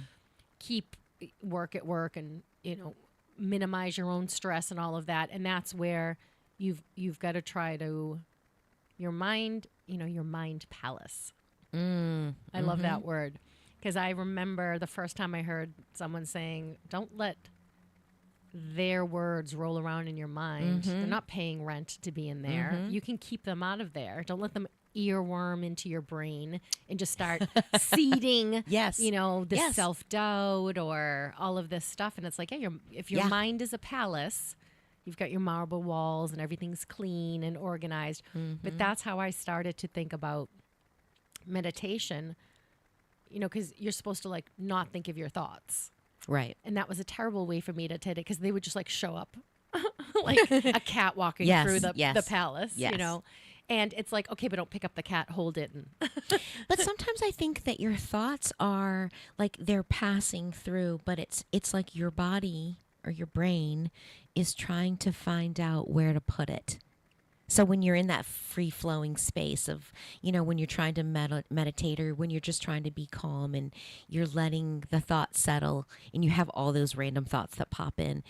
keep work at work and, minimize your own stress and all of that. And that's where you've got to try to, your mind palace. I love that word. Because I remember the first time I heard someone saying, don't let their words roll around in your mind. They're not paying rent to be in there. You can keep them out of there. Don't let them earworm into your brain and just start seeding, this self-doubt or all of this stuff. And it's like, if your mind is a palace, you've got your marble walls and everything's clean and organized. But that's how I started to think about meditation, because you're supposed to not think of your thoughts. Right. And that was a terrible way for me to take it because they would just show up like a cat walking through the palace, And it's like, okay, but don't pick up the cat, hold it. But sometimes I think that your thoughts are they're passing through, but it's like your body or your brain is trying to find out where to put it. So when you're in that free-flowing space of, when you're trying to meditate or when you're just trying to be calm and you're letting the thoughts settle and you have all those random thoughts that pop in,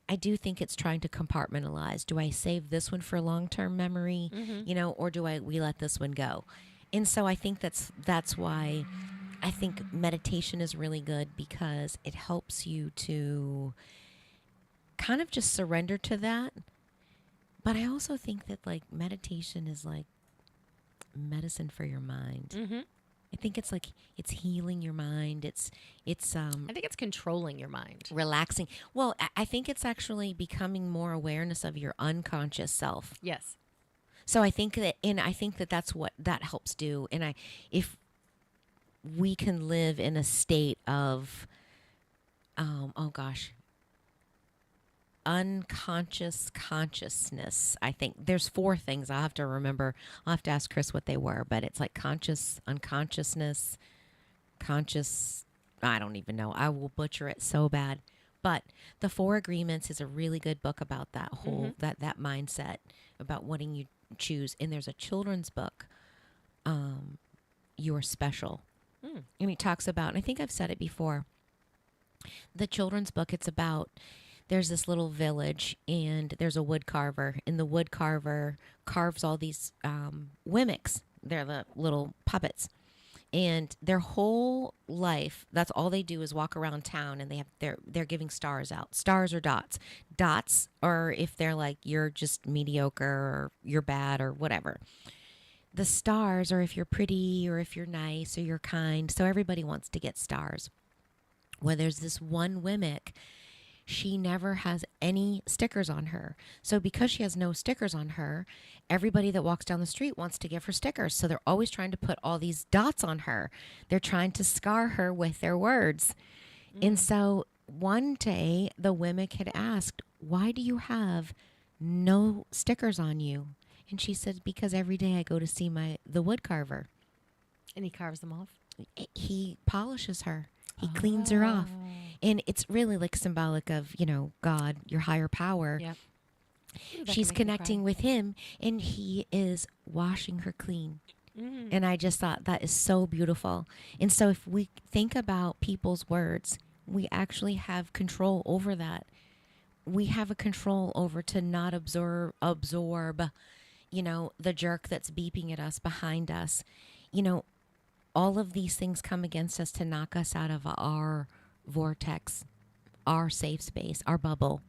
I do think it's trying to compartmentalize. Do I save this one for long-term memory, or do we let this one go? And so I think that's why I think meditation is really good, because it helps you to kind of just surrender to that. But I also think that meditation is medicine for your mind. I think it's like it's healing your mind. It's I think it's controlling your mind. relaxing. Well, I think it's actually becoming more awareness of your unconscious self. Yes. So I think that, and I think that that's what that helps do. And if we can live in a state of, oh gosh, unconscious consciousness. I think there's 4 things I'll have to remember. I'll have to ask Chris what they were, but it's like conscious, unconsciousness, conscious. I don't even know. I will butcher it so bad. But the 4 Agreements is a really good book about that whole that mindset about what you choose. And there's a children's book, You're Special, and he talks about. And I think I've said it before. The children's book. It's about. There's this little village, and there's a wood carver, and the wood carver carves all these wemmicks. They're the little puppets, and their whole life, that's all they do is walk around town, and they're giving stars out. Stars or dots. Dots are if they're like you're just mediocre or you're bad or whatever. The stars are if you're pretty or if you're nice or you're kind. So everybody wants to get stars. Well, there's this one wemmick. She never has any stickers on her. So because she has no stickers on her, everybody that walks down the street wants to give her stickers. So they're always trying to put all these dots on her. They're trying to scar her with their words. And so one day the Wemmick had asked, "Why do you have no stickers on you?" And she said, "Because every day I go to see the wood carver. And he carves them off. He polishes her. He cleans her off." And it's really like symbolic of, God, your higher power. Yeah. She's connecting with him, and he is washing her clean. And I just thought that is so beautiful. And so if we think about people's words, we actually have control over that. We have a control over to not absorb, the jerk that's beeping at us behind us. All of these things come against us to knock us out of our vortex, our safe space, our bubble.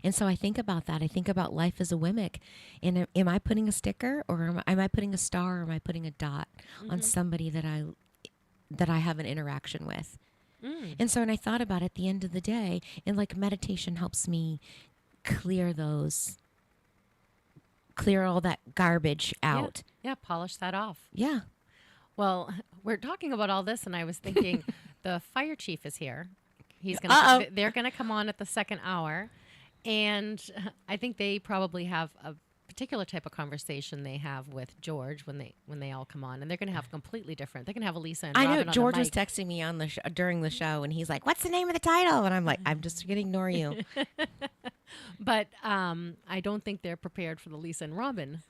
And so I think about that. I think about life as a Wemmick. And am I putting a sticker, or am I putting a star, or am I putting a dot on somebody that I have an interaction with? And so when I thought about it at the end of the day, and like meditation helps me clear all that garbage out. Yeah, polish that off. Yeah. Well, we're talking about all this, and I was thinking the fire chief is here. They're gonna come on at the second hour, and I think they probably have a particular type of conversation they have with George when they all come on, and they're gonna have completely different. They're gonna have Elisa and Robin I know on George the was mic. texting me on during the show, and he's like, "What's the name of the title?" And I'm like, "I'm just gonna ignore you." But I don't think they're prepared for the Lisa and Robin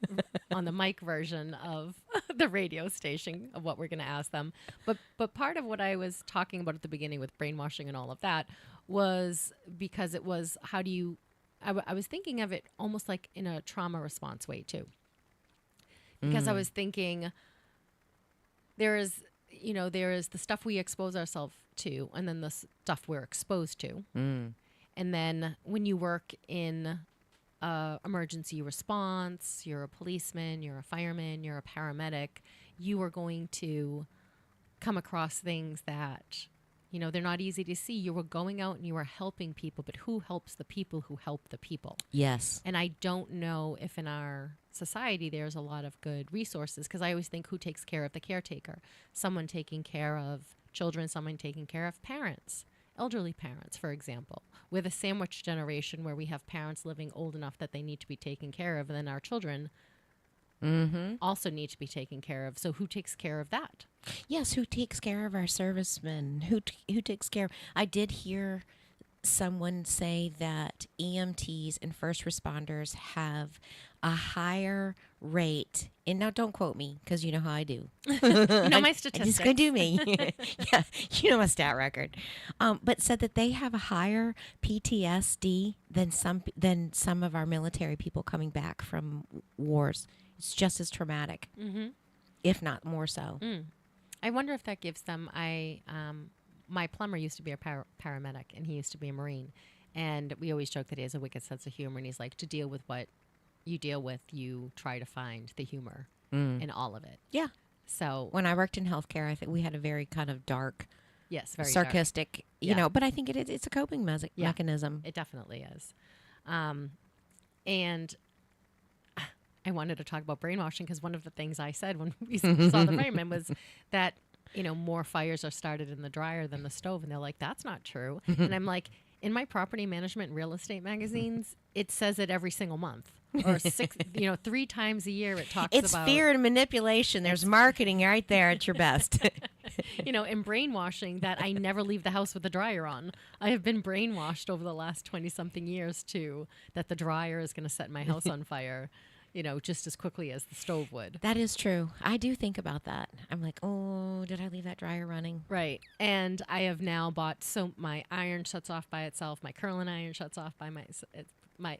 on the mic version of the radio station of what we're going to ask them. But part of what I was talking about at the beginning with brainwashing and all of that was because it was how do you I was thinking of it almost like in a trauma response way too. Because I was thinking there is the stuff we expose ourselves to, and then the stuff we're exposed to. And then when you work in emergency response, you're a policeman, you're a fireman, you're a paramedic, you are going to come across things that, they're not easy to see. You were going out and you were helping people, but who helps the people who help the people? Yes. And I don't know if in our society there's a lot of good resources, because I always think, who takes care of the caretaker? Someone taking care of children, someone taking care of parents. Elderly parents, for example. We're the sandwich generation where we have parents living old enough that they need to be taken care of, and then our children also need to be taken care of. So who takes care of that? Yes, who takes care of our servicemen? Who takes care? I did hear someone say that EMTs and first responders have a higher rate. And now don't quote me, because you know how I do. You know my I'm statistics. just going to do me. Yeah, you know my stat record. But said that they have a higher PTSD than some of our military people coming back from wars. It's just as traumatic, if not more so. I wonder if that gives them. My plumber used to be a paramedic, and he used to be a Marine. And we always joke that he has a wicked sense of humor, and he's like, to deal with what you deal with, you try to find the humor in all of it. Yeah. So When I worked in healthcare, I think we had a very kind of dark, yes, very dark. sarcastic, Yeah. but I think it's a coping mechanism. It definitely is. And I wanted to talk about brainwashing because one of the things I said when we saw the fireman was that, more fires are started in the dryer than the stove. And they're like, that's not true. And I'm like, in my property management and real estate magazines, it says it every single month. Or 3 times a year it talks It's about... fear and manipulation. There's marketing right there at your best. And brainwashing that I never leave the house with the dryer on. I have been brainwashed over the last 20-something years, too, that the dryer is going to set my house on fire, just as quickly as the stove would. That is true. I do think about that. I'm like, oh, did I leave that dryer running? Right. And I have now bought, so my iron shuts off by itself. My curling iron shuts off by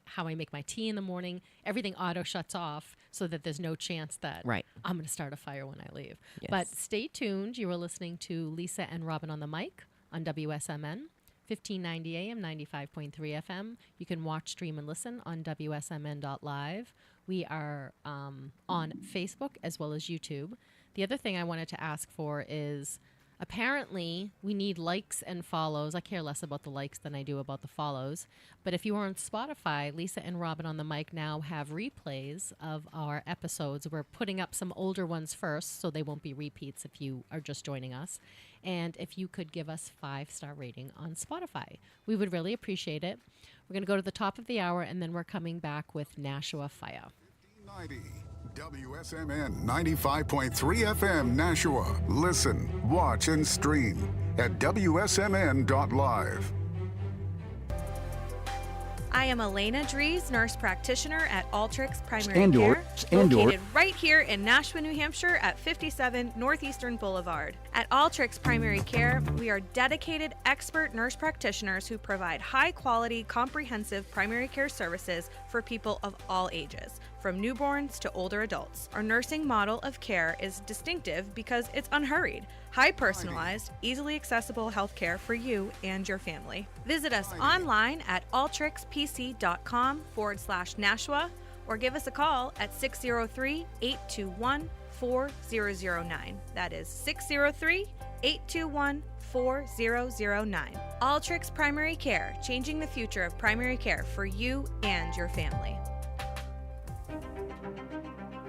how I make my tea in the morning. Everything auto shuts off so that there's no chance that I'm going to start a fire when I leave. Yes. But stay tuned. You are listening to Lisa and Robin on the mic on WSMN, 1590 AM, 95.3 FM. You can watch, stream, and listen on WSMN.live. We are on Facebook as well as YouTube. The other thing I wanted to ask for is apparently we need likes and follows. I care less about the likes than I do about the follows. But if you are on Spotify, Lisa and Robin on the mic now have replays of our episodes. We're putting up some older ones first, so they won't be repeats if you are just joining us. And if you could give us 5-star rating on Spotify, we would really appreciate it. We're going to go to the top of the hour, and then we're coming back with Nashua Fire. 1590 WSMN 95.3 FM Nashua. Listen, watch, and stream at WSMN.live. I am Elena Dries, nurse practitioner at Altrix Primary Care, located right here in Nashua, New Hampshire at 57 Northeastern Boulevard. At Altrix Primary Care, we are dedicated expert nurse practitioners who provide high-quality, comprehensive primary care services for people of all ages, from newborns to older adults. Our nursing model of care is distinctive because it's unhurried, high-personalized, easily accessible health care for you and your family. Visit us online at altrixpc.com/Nashua or give us a call at 603-821-4009. That is 603-821-4009. Altrix Primary Care, changing the future of primary care for you and your family.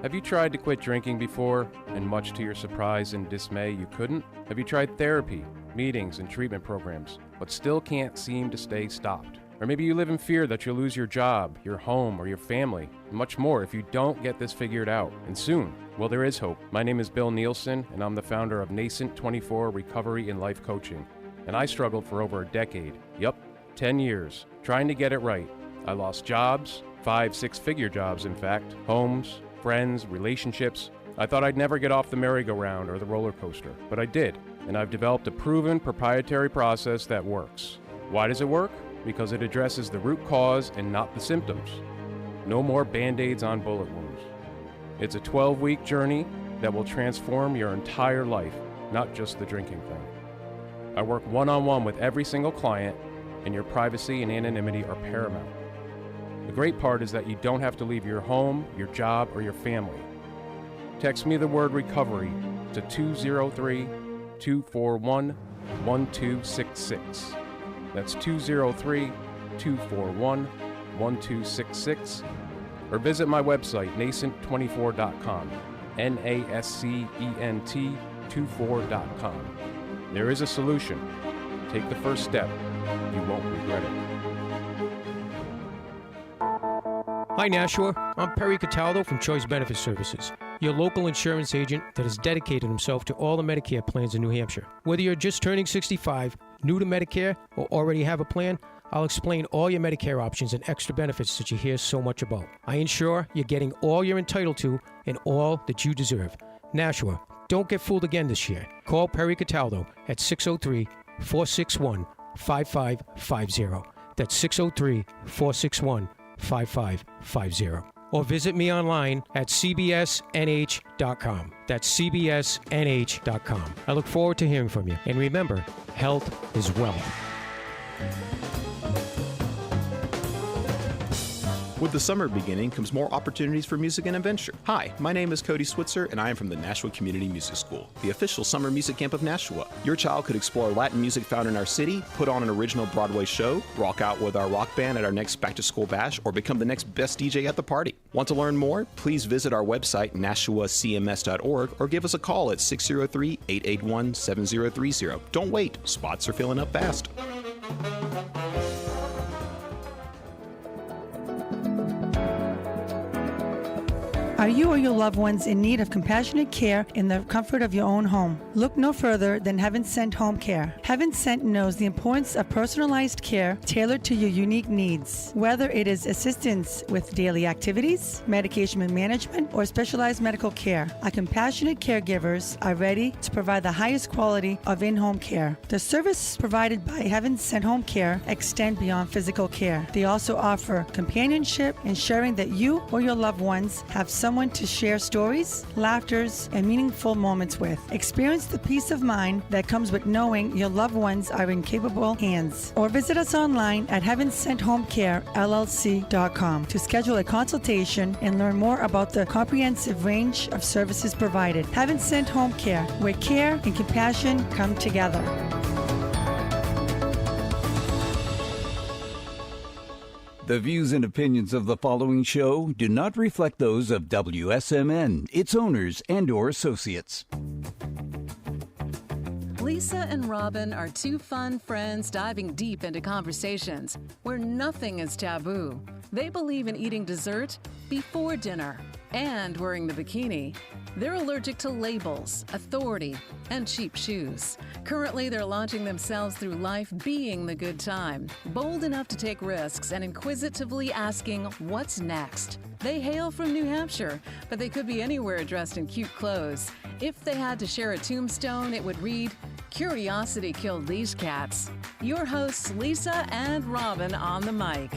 Have you tried to quit drinking before, and much to your surprise and dismay, you couldn't? Have you tried therapy, meetings, and treatment programs, but still can't seem to stay stopped? Or maybe you live in fear that you'll lose your job, your home, or your family, and much more if you don't get this figured out, and soon. Well, there is hope. My name is Bill Nielsen, and I'm the founder of Nascent 24 Recovery and Life Coaching, and I struggled for over a decade. Yup, 10 years, trying to get it right. I lost jobs, 5-6-figure jobs in fact, homes, friends, relationships. I thought I'd never get off the merry-go-round or the roller coaster, but I did, and I've developed a proven proprietary process that works. Why does it work? Because it addresses the root cause and not the symptoms. No more Band-Aids on bullet wounds. It's a 12-week journey that will transform your entire life, not just the drinking thing. I work one-on-one with every single client, and your privacy and anonymity are paramount. The great part is that you don't have to leave your home, your job, or your family. Text me the word recovery to 203-241-1266. That's 203-241-1266. Or visit my website, nascent24.com, NASCENT24.com. There is a solution. Take the first step. You won't regret it. Hi Nashua, I'm Perry Cataldo from Choice Benefit Services, your local insurance agent that has dedicated himself to all the Medicare plans in New Hampshire. Whether you're just turning 65, new to Medicare, or already have a plan, I'll explain all your Medicare options and extra benefits that you hear so much about. I ensure you're getting all you're entitled to and all that you deserve. Nashua, don't get fooled again this year. Call Perry Cataldo at 603-461-5550. That's 603-461-5550. Or visit me online at cbsnh.com. That's cbsnh.com. I look forward to hearing from you. And remember, health is wealth. With the summer beginning comes more opportunities for music and adventure. Hi, my name is Cody Switzer, and I am from the Nashua Community Music School, the official summer music camp of Nashua. Your child could explore Latin music found in our city, put on an original Broadway show, rock out with our rock band at our next back-to-school bash, or become the next best DJ at the party. Want to learn more? Please visit our website, nashuacms.org, or give us a call at 603-881-7030. Don't wait. Spots are filling up fast. Are you or your loved ones in need of compassionate care in the comfort of your own home? Look no further than Heaven Sent Home Care. Heaven Sent knows the importance of personalized care tailored to your unique needs. Whether it is assistance with daily activities, medication management, or specialized medical care, our compassionate caregivers are ready to provide the highest quality of in-home care. The services provided by Heaven Sent Home Care extend beyond physical care. They also offer companionship, ensuring that you or your loved ones have someone to share stories, laughters, and meaningful moments with. Experience the peace of mind that comes with knowing your loved ones are in capable hands. Or visit us online at heavensenthomecarellc.com to schedule a consultation and learn more about the comprehensive range of services provided. Heaven Sent Home Care, where care and compassion come together. The views and opinions of the following show do not reflect those of WSMN, its owners, and/or associates. Lisa and Robin are two fun friends diving deep into conversations where nothing is taboo. They believe in eating dessert before dinner and wearing the bikini. They're allergic to labels, authority, and cheap shoes. Currently, they're launching themselves through life being the good time, bold enough to take risks and inquisitively asking, what's next? They hail from New Hampshire, but they could be anywhere dressed in cute clothes. If they had to share a tombstone, it would read, "Curiosity killed these cats." Your hosts, Lisa and Robin on the mic.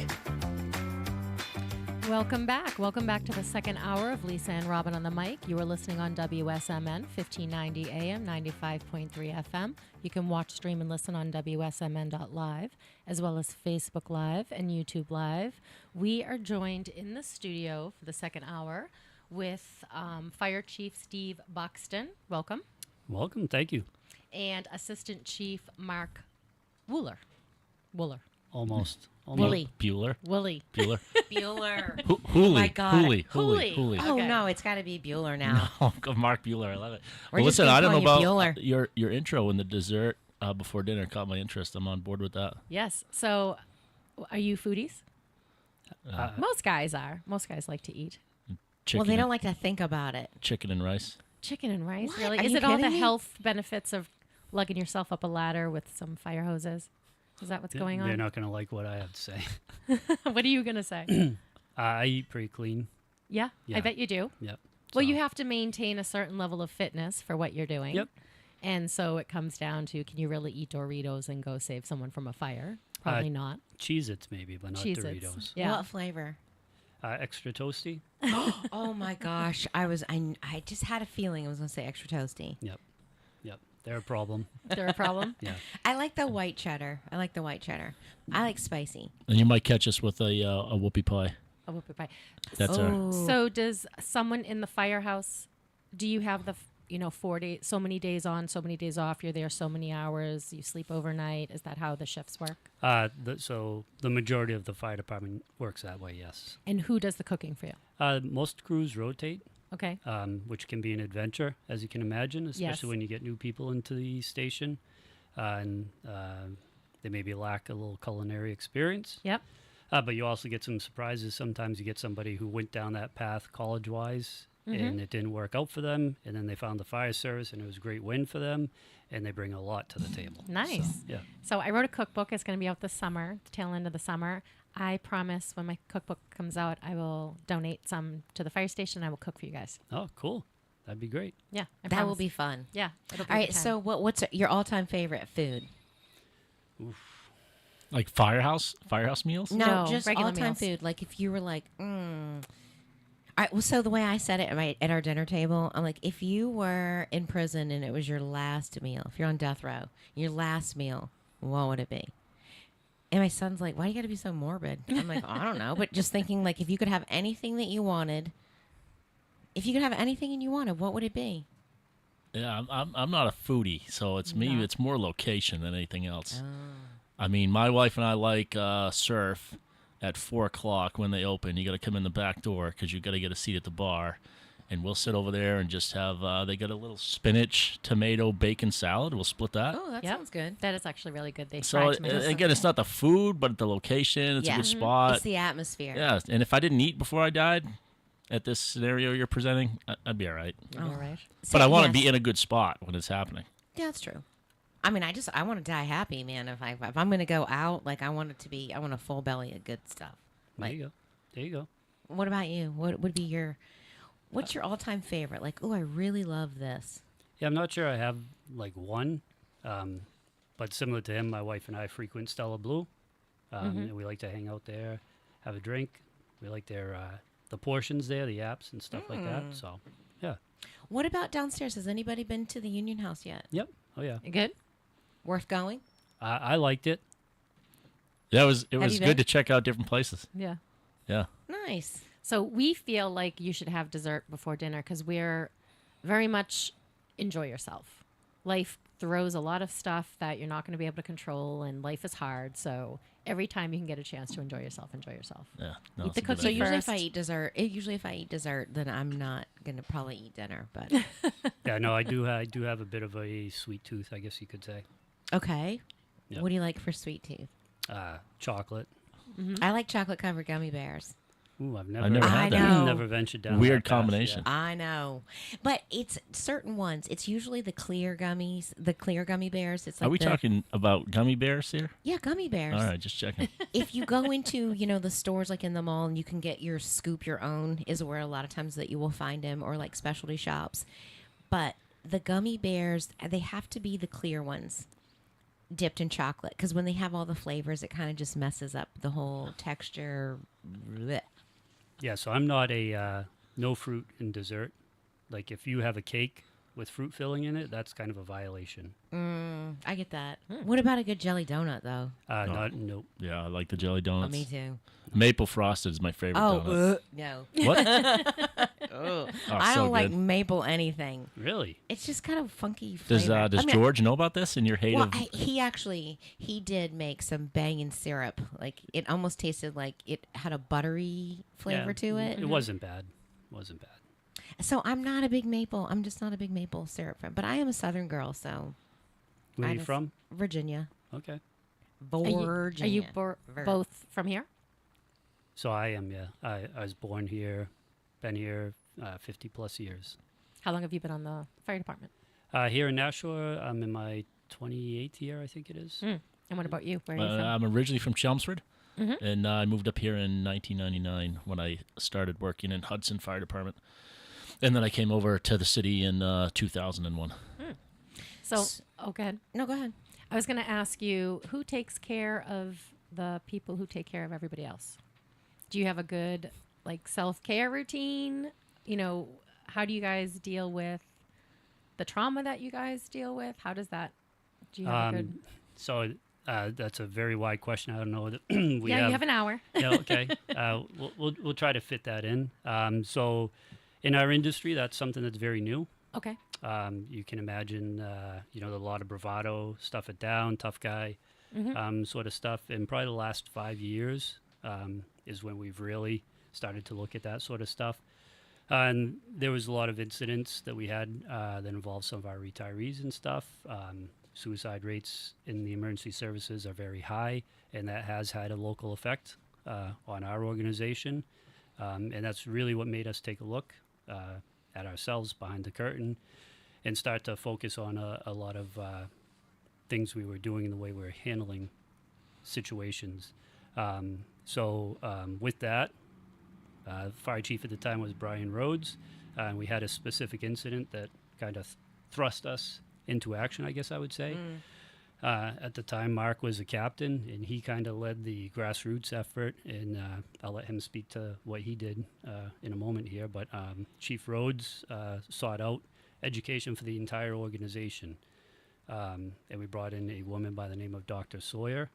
Welcome back. Welcome back to the second hour of Lisa and Robin on the mic. You are listening on WSMN 1590 AM, 95.3 FM. You can watch, stream, and listen on WSMN.live, as well as Facebook Live and YouTube Live. We are joined in the studio for the second hour with Fire Chief Steve Buxton. Welcome. Welcome. Thank you. And Assistant Chief Mark Wooler. Almost. Wooly. Bueller. Wooly. Bueller. Bueller. Hooley. Oh my God. Hooley. Oh Okay. no, it's got to be Bueller now. No, Mark Bueller. I love it. We're Well, just listen, gonna I don't know call you about Bueller. your intro and the dessert before dinner caught my interest. I'm on board with that. Yes. So, are you foodies? Most guys are. Most guys like to eat. Chicken Well, they and- don't like to think about it. chicken and rice. Chicken and rice, What? really? Are Is you it all the kidding me? health benefits of lugging yourself up a ladder with some fire hoses? Is that what's going They're on? not going to like what I have to say. What are you going to say? I eat pretty clean. Yeah, Yeah. I bet you do. Yep. Well, So- you have to maintain a certain level of fitness for what you're doing. Yep. And so it comes down to, can you really eat Doritos and go save someone from a fire? Probably not. Cheez-Its maybe, but not Cheez-Its. Doritos. Yeah. What flavor? Extra toasty. Oh my gosh, I just had a feeling I was going to say extra toasty. Yep. They're a problem. They're a problem? Yeah. I like the white cheddar. I like spicy. And you might catch us with a whoopie pie. A whoopie pie. That's our. So does someone in the firehouse, do you have the, 4 days, so many days on, so many days off, you're there so many hours, you sleep overnight? Is that how the shifts work? So the majority of the fire department works that way, yes. And who does the cooking for you? Most crews rotate. Okay. Which can be an adventure, as you can imagine, especially Yes. when you get new people into the station, and they maybe lack a little culinary experience. Yep. But you also get some surprises. Sometimes you get somebody who went down that path college-wise, and it didn't work out for them, and then they found the fire service, and it was a great win for them, and they bring a lot to the table. Nice. So, yeah. So I wrote a cookbook. It's going to be out this summer, the tail end of the summer. I promise when my cookbook comes out, I will donate some to the fire station. I will cook for you guys. Oh, cool. That'd be great. Yeah. I That will promise. be fun. Yeah. It'll be All a right, good time. so what's your all-time favorite food? Like firehouse meals? No, just regular all-time meals. food. Like if you were like, All right, well, so the way I said it at our dinner table, I'm like, if you were in prison and it was your last meal, if you're on death row, your last meal, what would it be? And my son's like, why do you got to be so morbid? I'm like, I don't know. But just thinking, like, if you could have anything that you wanted, what would it be? Yeah, I'm not a foodie, so it's me. No. It's more location than anything else. Oh. I mean, my wife and I like surf at 4 o'clock when they open. You got to come in the back door because you got to get a seat at the bar, and we'll sit over there and just have. They got a little spinach, tomato, bacon salad. We'll split that. Oh, that Yep. sounds good. That is actually really good. They So fry tomatoes. again, it's not the food, but the location. It's a good spot. It's the atmosphere. Yeah, and if I didn't eat before I died, at this scenario you're presenting, I'd be all right. You'll be all right. But I want to yes. be in a good spot when it's happening. Yeah, that's true. I mean, I want to die happy, man. If I'm going to go out, like I want a full belly of good stuff. There Like, you go. There you go. what about you? What would be what's your all-time favorite? Like, oh, I really love this. Yeah, I'm not sure I have like one, but similar to him, my wife and I frequent Stella Blue, and we like to hang out there, have a drink. We like their the portions there, the apps and stuff like that. So, yeah. What about downstairs? Has anybody been to the Union House yet? Yep. Oh yeah. You good? Worth going? I liked it. Yeah, it was you good been? to check out different places. Yeah. Yeah. Nice. So we feel like you should have dessert before dinner because we're very much enjoy yourself. Life throws a lot of stuff that you're not going to be able to control, and life is hard. So every time you can get a chance to enjoy yourself, enjoy yourself. Yeah. No, Eat it's the a good cookie So idea. usually first. if I eat dessert, then I'm not gonna probably eat dinner. But Yeah. No, I do have a bit of a sweet tooth, I guess you could say. okay. Yep. What do you like for sweet tooth? Chocolate. I like chocolate covered gummy bears. Ooh, I've never never had that. I know. never ventured down. Weird that path, combination. yeah. I know, but it's certain ones. It's usually the clear gummies, the clear gummy bears. It's like Are we talking about gummy bears here? Yeah, gummy bears. All right, just checking. If you go into, the stores like in the mall and you can get your scoop your own is where a lot of times that you will find them, or like specialty shops. But the gummy bears, they have to be the clear ones dipped in chocolate because when they have all the flavors, it kind of just messes up the whole texture. Blech. Yeah, so I'm not a no fruit in dessert. Like if you have a cake with fruit filling in it, that's kind of a violation. I get that. What about a good jelly donut though? Nope. Yeah, I like the jelly Oh, donuts. me too. Maple frosted is my favorite donut. No. What? Oh, Oh, I so don't like good. maple anything. Really? It's just kind of funky Does flavor. does I mean, George know about this and your hate Well, of? he did make some banging syrup. Like it almost tasted like it had a buttery flavor Yeah, to it. It wasn't bad. Wasn't bad. So I'm not a big maple. I'm just not a big maple syrup fan. But I am a Southern girl, so Where are I you just- from? Virginia. Okay. Are you Virginia. both from here? So I am, yeah. I was born here, been here 50 plus years. How long have you been on the fire department? Here in Nashua, I'm in my 28th year, I think it is. And what about you? Where are you from? I'm originally from Chelmsford, Mhm. and I moved up here in 1999 when I started working in Hudson Fire Department, and then I came over to the city in 2001. So, go ahead. No, go ahead. I was going to ask you, who takes care of the people who take care of everybody else? Do you have a good self-care routine? How do you guys deal with the trauma that you guys deal with? How does that? Do you have a good? So that's a very wide question. I don't know. You have an hour. Yeah, okay. We'll try to fit that in. So in our industry, that's something that's very new. Okay. You can imagine, a lot of bravado, stuff it down, tough guy, sort of stuff. And probably the last 5 years is when we've really started to look at that sort of stuff. And there was a lot of incidents that we had that involved some of our retirees and stuff. Suicide rates in the emergency services are very high, and that has had a local effect on our organization. And that's really what made us take a look at ourselves behind the curtain and start to focus on a lot of things we were doing in the way we were handling situations. So with that, the fire chief at the time was Brian Rhodes, and we had a specific incident that kind of thrust us into action, I guess I would say. At the time, Mark was a captain, and he kind of led the grassroots effort, and I'll let him speak to what he did in a moment here. But Chief Rhodes sought out education for the entire organization, and we brought in a woman by the name of Dr. Sawyer,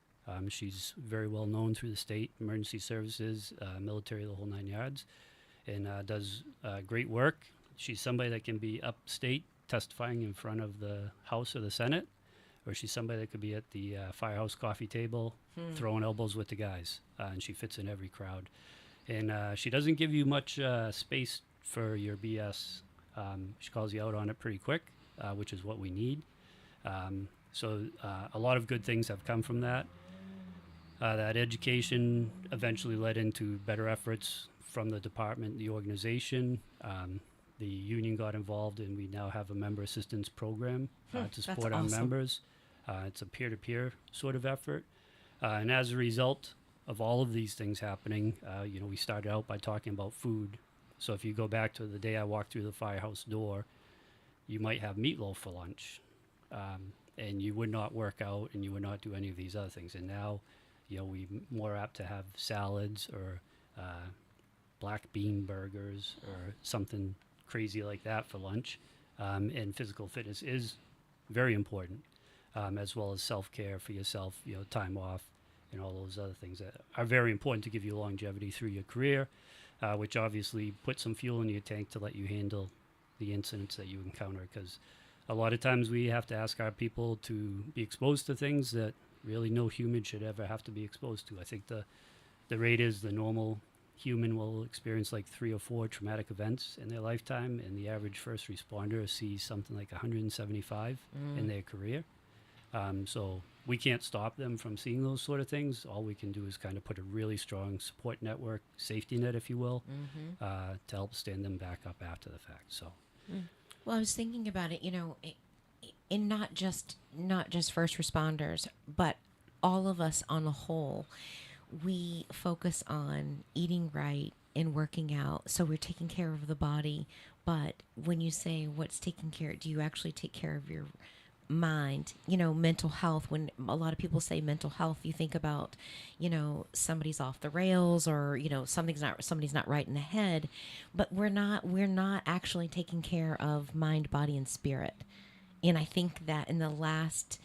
She's very well known through the state, emergency services, military, the whole 9 yards, and does great work. She's somebody that can be upstate testifying in front of the House or the Senate, or she's somebody that could be at the firehouse coffee table throwing elbows with the guys, and she fits in every crowd. And she doesn't give you much space for your BS. She calls you out on it pretty quick, which is what we need. So a lot of good things have come from that. That education eventually led into better efforts from the department, the organization. The union got involved, and we now have a member assistance program to support our members. It's a peer-to-peer sort of effort. And as a result of all of these things happening, we started out by talking about food. So if you go back to the day I walked through the firehouse door, you might have meatloaf for lunch. And you would not work out, and you would not do any of these other things. And now, we more apt to have salads or black bean burgers or something crazy like that for lunch. And physical fitness is very important, as well as self-care for yourself, time off, and all those other things that are very important to give you longevity through your career, which obviously put some fuel in your tank to let you handle the incidents that you encounter, because a lot of times we have to ask our people to be exposed to things that really no human should ever have to be exposed to. I think the rate is the normal human will experience like 3 or 4 traumatic events in their lifetime, and the average first responder sees something like 175 in their career. So we can't stop them from seeing those sort of things. All we can do is kind of put a really strong support network, safety net, if you will, to help stand them back up after the fact. So. Well, I was thinking about it, in not just first responders, but all of us on the whole. We focus on eating right and working out, so we're taking care of the body. But when you say what's taking care, do you actually take care of your mind? Mental health. When a lot of people say mental health, you think about, somebody's off the rails, or somebody's not right in the head. But we're not actually taking care of mind, body, and spirit. And I think that in the last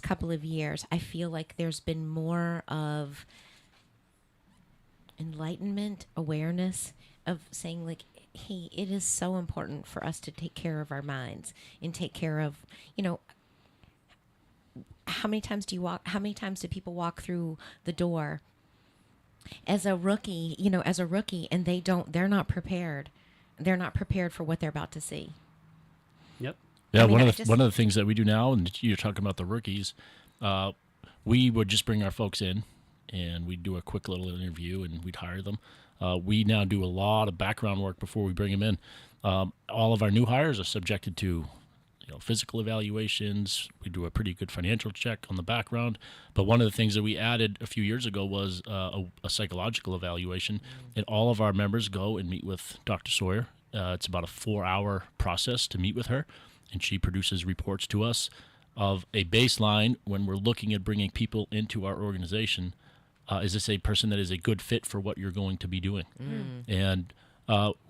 couple of years, I feel like there's been more of enlightenment, awareness of saying, like, hey, it is so important for us to take care of our minds and take care of, how many times do people walk through the door as a rookie, and they're not prepared. They're not prepared for what they're about to see. Yep. Yeah, one of the things that we do now, and you're talking about the rookies, we would just bring our folks in, and we'd do a quick little interview, and we'd hire them. We now do a lot of background work before we bring them in. All of our new hires are subjected to, physical evaluations. We do a pretty good financial check on the background. But one of the things that we added a few years ago was a psychological evaluation, and all of our members go and meet with Dr. Sawyer. It's about a 4-hour process to meet with her, and she produces reports to us of a baseline when we're looking at bringing people into our organization. Is this a person that is a good fit for what you're going to be doing? And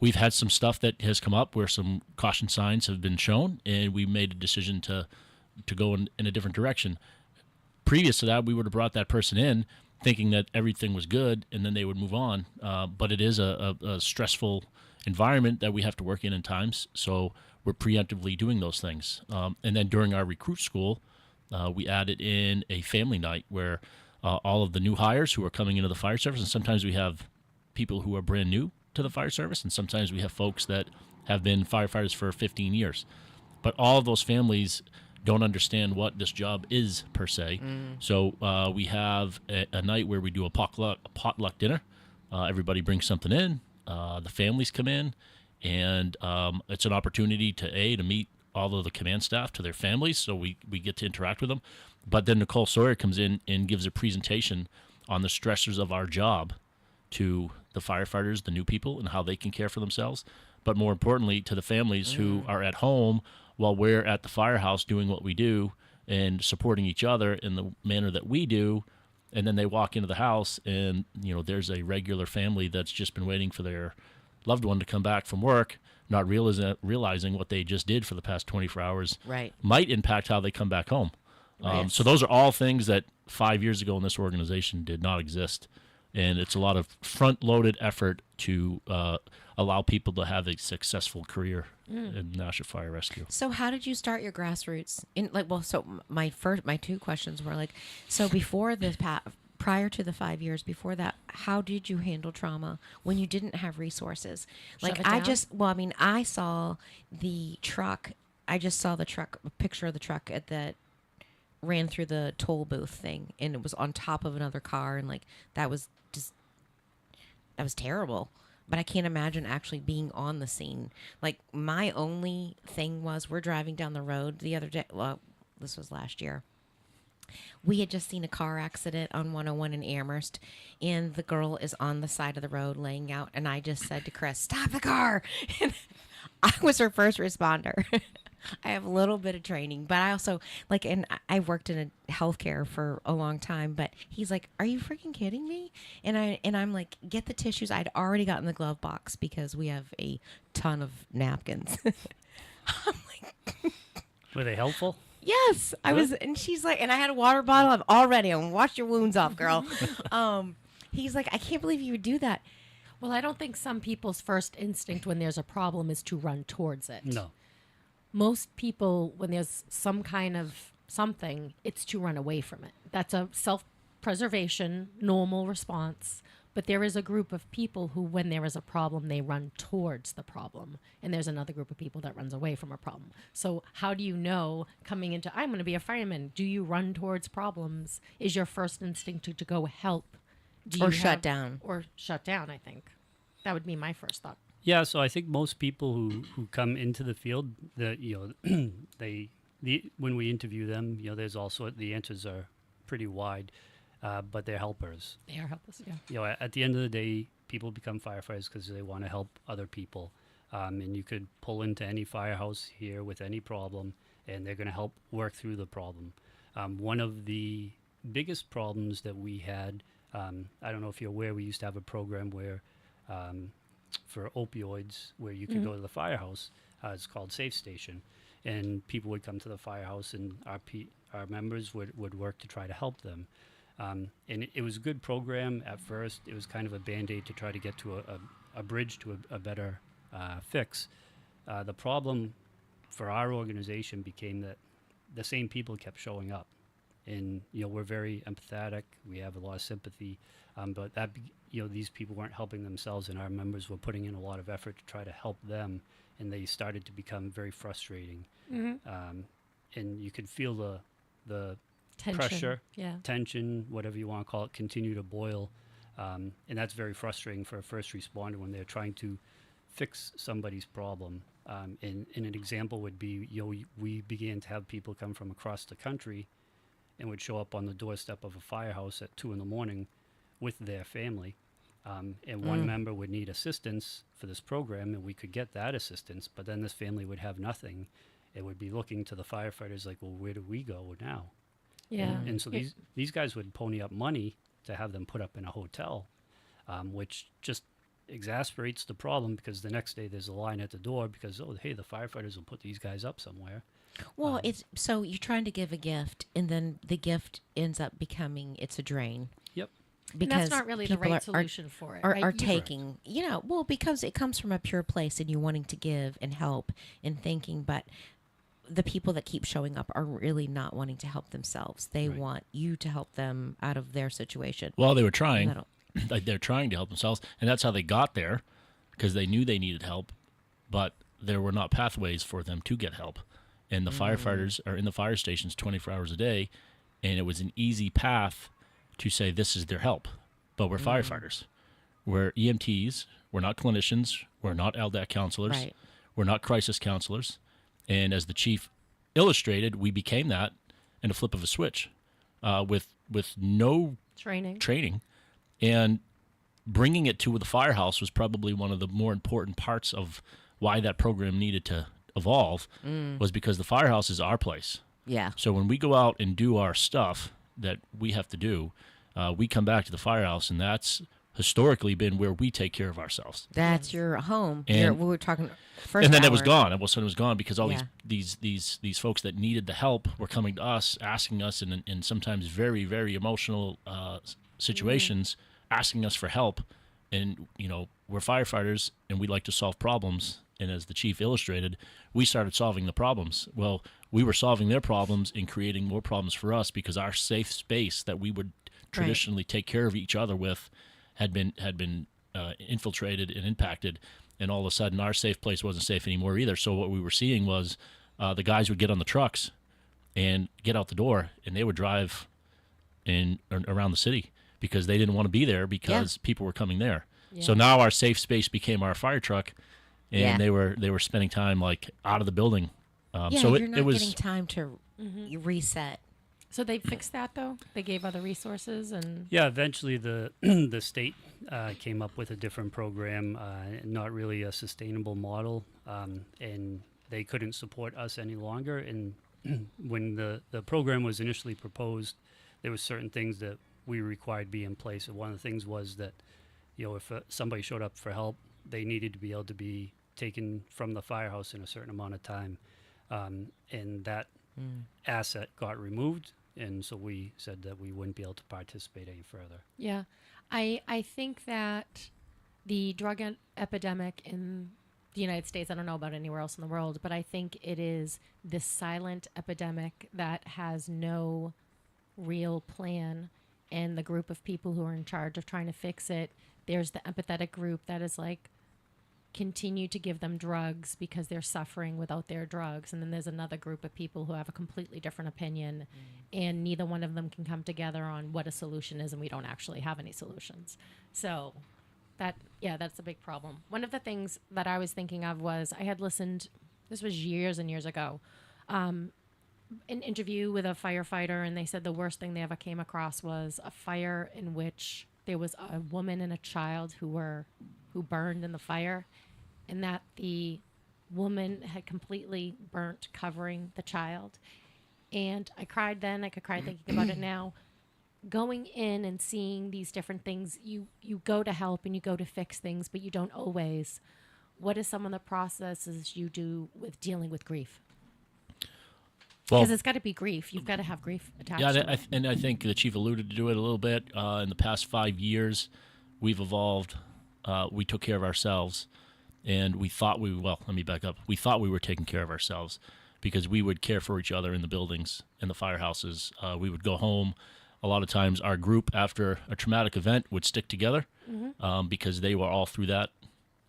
we've had some stuff that has come up where some caution signs have been shown, and we made a decision to go in a different direction. Previous to that, we would have brought that person in thinking that everything was good, and then they would move on. But it is a stressful environment that we have to work in times, so we're preemptively doing those things. And then during our recruit school, we added in a family night where all of the new hires who are coming into the fire service, and sometimes we have people who are brand new to the fire service, and sometimes we have folks that have been firefighters for 15 years. But all of those families don't understand what this job is per se. So we have a night where we do a potluck dinner. Everybody brings something in. The families come in, and it's an opportunity to meet all of the command staff to their families, so we get to interact with them. But then Nicole Sawyer comes in and gives a presentation on the stressors of our job to the firefighters, the new people, and how they can care for themselves. But more importantly, to the families who are at home while we're at the firehouse doing what we do and supporting each other in the manner that we do. And then they walk into the house, and there's a regular family that's just been waiting for their loved one to come back from work, not realizing what they just did for the past 24 hours right. might impact how they come back home. Right. So those are all things that 5 years ago in this organization did not exist. And it's a lot of front-loaded effort to allow people to have a successful career in Nashua Fire Rescue. So how did you start your grassroots? My two questions were like, so before this, prior to the 5 years before that, how did you handle trauma when you didn't have resources? Shut Like it down? I saw the truck. I just saw the truck, a picture of the truck that ran through the toll booth thing, and it was on top of another car, and like that was terrible. But I can't imagine actually being on the scene. Like, my only thing was, we're driving down the road the other day. Well, this was last year. We had just seen a car accident on 101 in Amherst, and the girl is on the side of the road laying out, and I just said to Chris, "Stop the car!" And I was her first responder. I have a little bit of training, but I also and I worked in a healthcare for a long time, but he's like, "Are you freaking kidding me?" And I'm like, "Get the tissues." I'd already gotten the glove box because we have a ton of napkins. I'm like, Were they helpful? yes, I was, and she's like, and I had a water bottle. I'm all ready. I'm wash your wounds off, girl. He's like, "I can't believe you would do that." Well, I don't think some people's first instinct when there's a problem is to run towards it. No. Most people, when there's some kind of something, it's to run away from it. That's a self-preservation, normal response. But there is a group of people who, when there is a problem, they run towards the problem. And there's another group of people that runs away from a problem. So how do you know, coming into, I'm going to be a fireman, do you run towards problems? Is your first instinct to go help? Or shut down. Or shut down, I think. That would be my first thought. Yeah, so I think most people who come into the field, that when we interview them, there's also the answers are pretty wide, but they're helpers. They are helpers, yeah. At the end of the day, people become firefighters because they want to help other people, and you could pull into any firehouse here with any problem, and they're going to help work through the problem. One of the biggest problems that we had, I don't know if you're aware, we used to have a program where for opioids where you could go to the firehouse. It's called Safe Station, and people would come to the firehouse, and our members would work to try to help them. And it was a good program at first. It was kind of a Band-Aid to try to get to a bridge to a better fix. The problem for our organization became that the same people kept showing up. And, we're very empathetic. We have a lot of sympathy. But these people weren't helping themselves, and our members were putting in a lot of effort to try to help them, and they started to become very frustrating. Mm-hmm. And you could feel the tension, pressure, tension, whatever you want to call it, continue to boil. And that's very frustrating for a first responder when they're trying to fix somebody's problem. And an example would be, we began to have people come from across the country and would show up on the doorstep of a firehouse at 2 a.m. with their family. And one member would need assistance for this program, and we could get that assistance, but then this family would have nothing. It would be looking to the firefighters like, well, where do we go now? Yeah. And so these guys would pony up money to have them put up in a hotel, which just exasperates the problem, because the next day there's a line at the door because, hey, the firefighters will put these guys up somewhere. Well, so you're trying to give a gift, and then the gift ends up becoming, it's a drain. Yep. Because and that's not really the right solution for it. Are taking, because it comes from a pure place and you wanting to give and help and thinking, but the people that keep showing up are really not wanting to help themselves. They want you to help them out of their situation. Well, they were trying. They're trying to help themselves, and that's how they got there, because they knew they needed help, but there were not pathways for them to get help. And the firefighters are in the fire stations 24 hours a day, and it was an easy path to say this is their help. But we're firefighters. We're EMTs. We're not clinicians. We're not LDAC counselors. Right. We're not crisis counselors. And as the chief illustrated, we became that in a flip of a switch with no training. And bringing it to the firehouse was probably one of the more important parts of why that program needed to evolve, was because the firehouse is our place. Yeah. So when we go out and do our stuff that we have to do, we come back to the firehouse, and that's historically been where we take care of ourselves. That's your home. And, we were talking first. And then it was hour. gone. All of a sudden it was gone because all Yeah. these folks that needed the help were coming to us, asking us in sometimes very, very emotional situations, asking us for help. And, you know, we're firefighters and we like to solve problems. And as the chief illustrated, we started solving the problems. Well, we were solving their problems and creating more problems for us because our safe space that we would traditionally take care of each other with had been infiltrated and impacted. And all of a sudden, our safe place wasn't safe anymore either. So what we were seeing was the guys would get on the trucks and get out the door, and they would drive around the city because they didn't want to be there because people were coming there. Yeah. So now our safe space became our fire truck, and they were spending time like out of the building. So you're not it was getting time to reset. So they fixed that, though? They gave other resources? And Yeah, eventually the the state came up with a different program, not really a sustainable model, and they couldn't support us any longer. And when the program was initially proposed, there were certain things that we required be in place. And one of the things was that, you know, if somebody showed up for help, they needed to be able to be taken from the firehouse in a certain amount of time. And that asset got removed, and so we said that we wouldn't be able to participate any further. yeah, I think that the drug epidemic in the United States, I don't know about anywhere else in the world, but I think it is this silent epidemic that has no real plan. And the group of people who are in charge of trying to fix it, there's the empathetic group that is like, continue to give them drugs because they're suffering without their drugs. And then there's another group of people who have a completely different opinion, and neither one of them can come together on what a solution is, and we don't actually have any solutions. So that's a big problem. One of the things that I was thinking of was I had listened, this was years and years ago, an interview with a firefighter, and they said the worst thing they ever came across was a fire in which there was a woman and a child who burned in the fire, and that the woman had completely burnt covering the child. And I cried then. I could cry thinking about it now. Going in and seeing these different things, you go to help and you go to fix things, but you don't always. What is some of the processes you do with dealing with grief? Because it's got to be grief. You've got to have grief attached to it. And I think the chief alluded to it a little bit. In the past 5 years, we've evolved. We took care of ourselves, and we thought let me back up. We thought we were taking care of ourselves because we would care for each other in the buildings, in the firehouses. We would go home. A lot of times our group, after a traumatic event, would stick together because they were all through that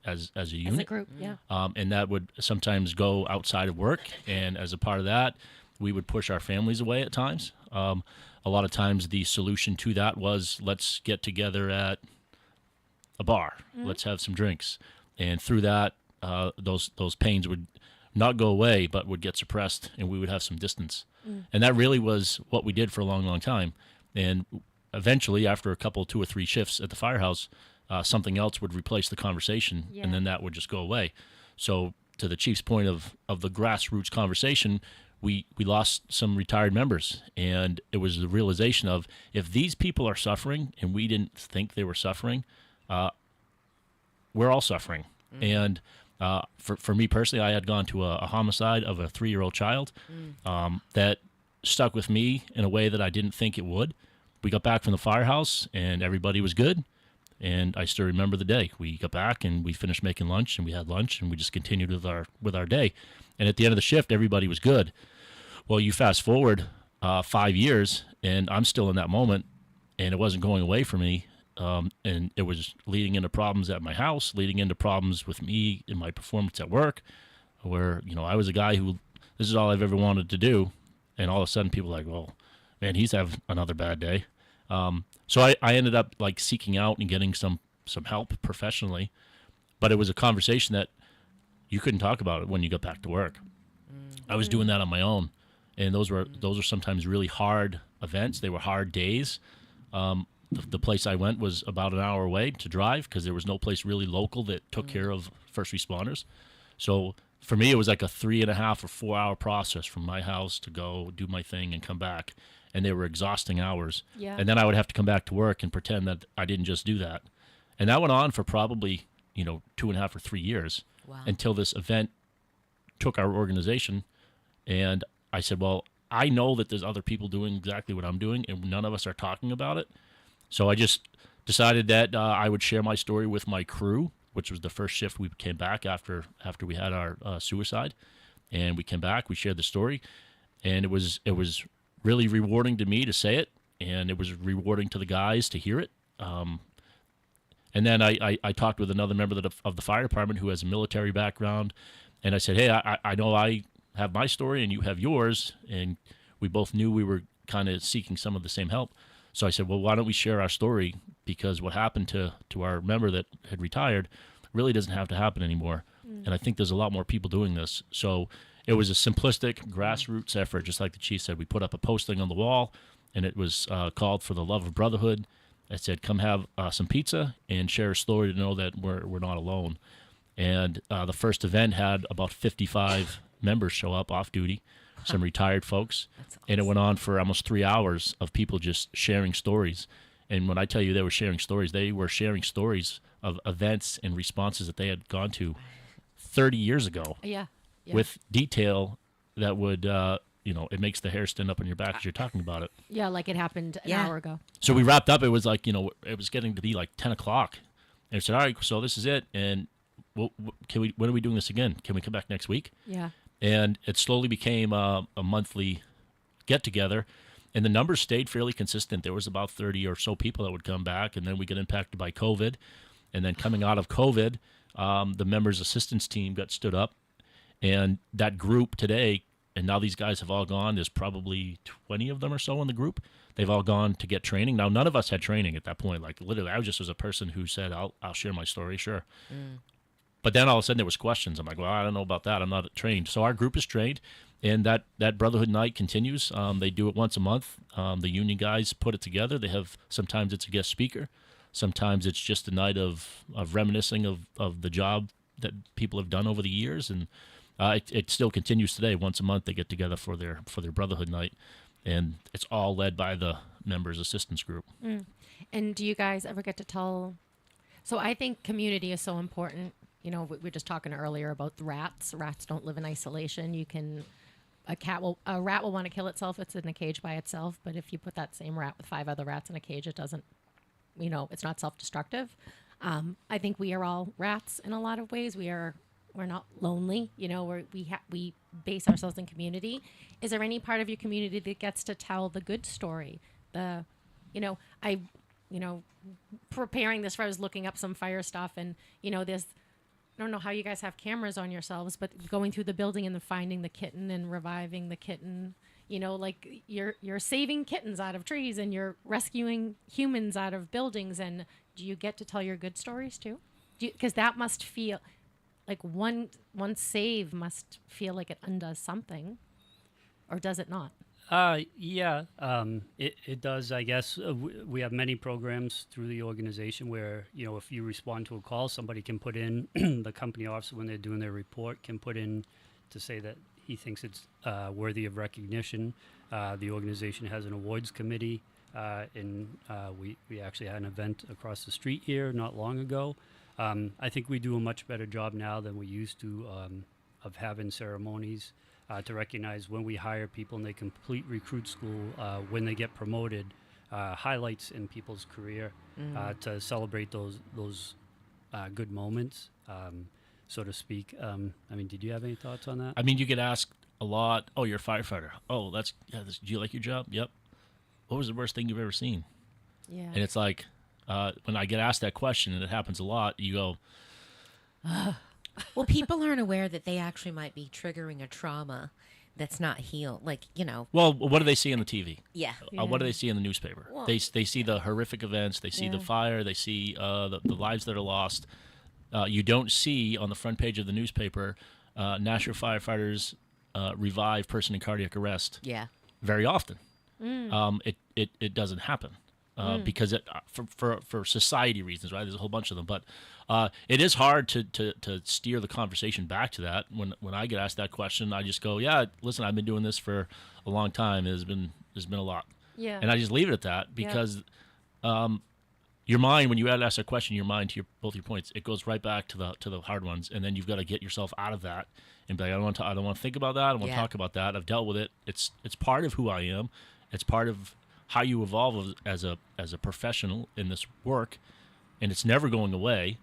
as a unit. As a group, yeah. And that would sometimes go outside of work, and as a part of that, we would push our families away at times. A lot of times the solution to that was, let's get together at a bar. Let's have some drinks. And through that, those pains would not go away, but would get suppressed, and we would have some distance. And that really was what we did for a long, long time. And eventually, after a couple, 2 or 3 shifts at the firehouse, something else would replace the conversation, and then that would just go away. So to the chief's point of the grassroots conversation, we lost some retired members, and it was the realization of, if these people are suffering and we didn't think they were suffering, we're all suffering. And for me personally, I had gone to a homicide of a 3-year-old child that stuck with me in a way that I didn't think it would. We got back from the firehouse and everybody was good, and I still remember the day. We got back and we finished making lunch, and we had lunch, and we just continued with our day. And at the end of the shift, everybody was good. Well, you fast forward 5 years, and I'm still in that moment, and it wasn't going away from me. And it was leading into problems at my house, leading into problems with me in my performance at work, where, you know, I was a guy who, this is all I've ever wanted to do. And all of a sudden people are like, well, man, he's having another bad day. So I ended up like seeking out and getting some help professionally, but it was a conversation that you couldn't talk about it when you got back to work. I was doing that on my own. And those were sometimes really hard events. They were hard days. The place I went was about an hour away to drive because there was no place really local that took care of first responders. So for me, it was like a 3.5 or 4 hour process from my house to go do my thing and come back. And they were exhausting hours. Yeah. And then I would have to come back to work and pretend that I didn't just do that. And that went on for probably, 2.5 or 3 years until this event took our organization. And I said, well, I know that there's other people doing exactly what I'm doing, and none of us are talking about it. So I just decided that I would share my story with my crew, which was the first shift we came back after we had our suicide. And we came back, we shared the story, and it was really rewarding to me to say it, and it was rewarding to the guys to hear it. And then I talked with another member of the fire department who has a military background, and I said, hey, I know I have my story and you have yours, and we both knew we were kind of seeking some of the same help. So I said, well, why don't we share our story? Because what happened to our member that had retired really doesn't have to happen anymore. And I think there's a lot more people doing this. So it was a simplistic grassroots effort, just like the chief said. We put up a posting on the wall, and it was called For the Love of Brotherhood. I said, come have some pizza and share a story to know that we're not alone. And the first event had about 55 members show up off duty, some retired folks. Awesome. And it went on for almost 3 hours of people just sharing stories. And when I tell you they were sharing stories of events and responses that they had gone to 30 years ago. Yeah. With detail that would, it makes the hair stand up on your back as you're talking about it. Yeah, like it happened an hour ago. So we wrapped up. It was like, it was getting to be like 10 o'clock. And I said, all right, so this is it. And when are we doing this again? Can we come back next week? Yeah. And it slowly became a monthly get-together. And the numbers stayed fairly consistent. There was about 30 or so people that would come back. And then we get impacted by COVID. And then coming out of COVID, the members' assistance team got stood up. And that group today, and now these guys have all gone, there's probably 20 of them or so in the group. They've all gone to get training. Now, none of us had training at that point. Like, literally, I was a person who said, I'll share my story, sure. But then all of a sudden there was questions. I'm like, well, I don't know about that. I'm not trained. So our group is trained, and that Brotherhood Night continues. They do it once a month. The union guys put it together. They have, sometimes it's a guest speaker. Sometimes it's just a night of reminiscing of the job that people have done over the years. And it still continues today. Once a month they get together for their Brotherhood Night, and it's all led by the members assistance group. And do you guys ever get to tell? So I think community is so important. We were just talking earlier about the rats. Rats don't live in isolation. A rat will want to kill itself. It's in a cage by itself. But if you put that same rat with 5 other rats in a cage, it doesn't. It's not self-destructive. I think we are all rats in a lot of ways. We're not lonely. We base ourselves in community. Is there any part of your community that gets to tell the good story? Preparing this, I was looking up some fire stuff, and I don't know how you guys have cameras on yourselves, but going through the building and then finding the kitten and reviving the kitten, like you're saving kittens out of trees and you're rescuing humans out of buildings. And do you get to tell your good stories too? Because that must feel like one save must feel like it undoes something, or does it not? Yeah, it does, I guess. We have many programs through the organization where, if you respond to a call, somebody can put in, the company officer, when they're doing their report, can put in to say that he thinks it's worthy of recognition. The organization has an awards committee, and we actually had an event across the street here not long ago. I think we do a much better job now than we used to of having ceremonies to recognize when we hire people and they complete recruit school, when they get promoted, highlights in people's career to celebrate those good moments, so to speak. Did you have any thoughts on that? You get asked a lot, oh, you're a firefighter. Oh, do you like your job? Yep. What was the worst thing you've ever seen? Yeah. And it's like, when I get asked that question, and it happens a lot, you go, Well, people aren't aware that they actually might be triggering a trauma that's not healed. Well, what do they see on the TV? Yeah. What do they see in the newspaper? Well, they see the horrific events. They see the fire. They see the lives that are lost. You don't see on the front page of the newspaper, Nashua firefighters revive person in cardiac arrest. Yeah. Very often. It doesn't happen. Because for society reasons, right? There's a whole bunch of them, but it is hard to steer the conversation back to that. When I get asked that question, I just go, "Yeah, listen, I've been doing this for a long time. There's been a lot, and I just leave it at that because your mind, when you ask a question, your mind, to both your points, it goes right back to the hard ones, and then you've got to get yourself out of that and be like, I don't want to think about that. I don't want to talk about that. I've dealt with it. It's part of who I am. It's part of how you evolve as a professional in this work, and it's never going away,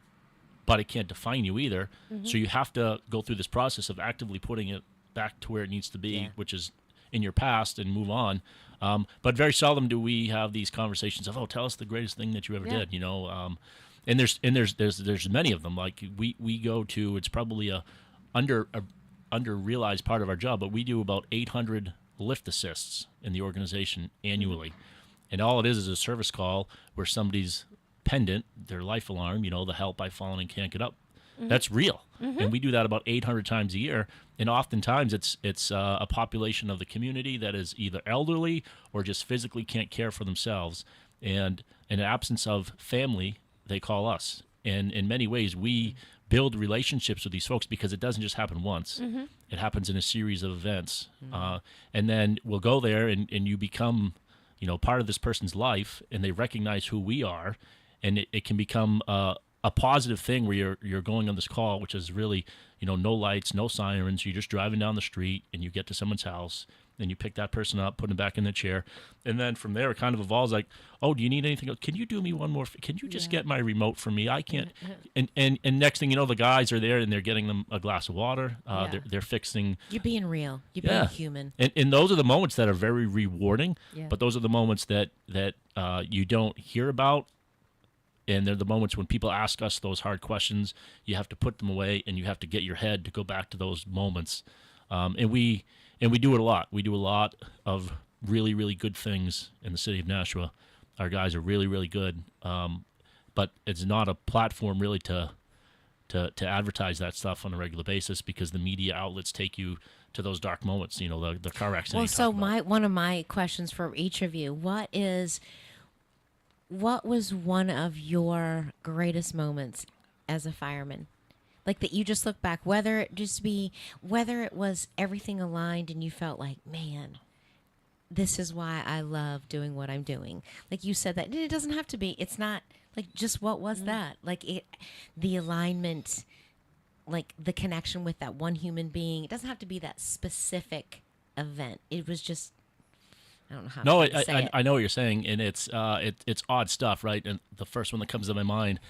but it can't define you either. Mm-hmm. So you have to go through this process of actively putting it back to where it needs to be, which is in your past, and move on. But very seldom do we have these conversations of, tell us the greatest thing that you ever did, and there's many of them. Like we go to, it's probably a under realized part of our job, but we do about 800 lift assists in the organization annually. And all it is a service call where somebody's pendant, their life alarm, the help I've fallen and can't get up. Mm-hmm. That's real. Mm-hmm. And we do that about 800 times a year. And oftentimes it's a population of the community that is either elderly or just physically can't care for themselves. And in the absence of family, they call us. And in many ways, we build relationships with these folks because it doesn't just happen once. Mm-hmm. It happens in a series of events. Mm-hmm. And then we'll go there and you become, part of this person's life, and they recognize who we are. And it can become a positive thing where you're going on this call, which is really, no lights, no sirens. You're just driving down the street and you get to someone's house and you pick that person up, put them back in the chair. And then from there, it kind of evolves like, do you need anything else? Can you do me one more? Can you just get my remote for me? I can't. And next thing you know, the guys are there and they're getting them a glass of water. They're fixing. You're being real. You're being human. And those are the moments that are very rewarding. Yeah. But those are the moments that you don't hear about. And they're the moments when people ask us those hard questions. You have to put them away, and you have to get your head to go back to those moments. And we do it a lot. We do a lot of really, really good things in the city of Nashua. Our guys are really, really good. But it's not a platform really to advertise that stuff on a regular basis because the media outlets take you to those dark moments. The car accident. Well, so one of my questions for each of you: what was one of your greatest moments as a fireman? Like that you just look back, whether it was everything aligned and you felt like, man, this is why I love doing what I'm doing. Like you said that it doesn't have to be, it's not like just what was that? Like the alignment, like the connection with that one human being. It doesn't have to be that specific event. It was just, I don't know how to say it. I know what you're saying, and it's odd stuff, right? And the first one that comes to my mind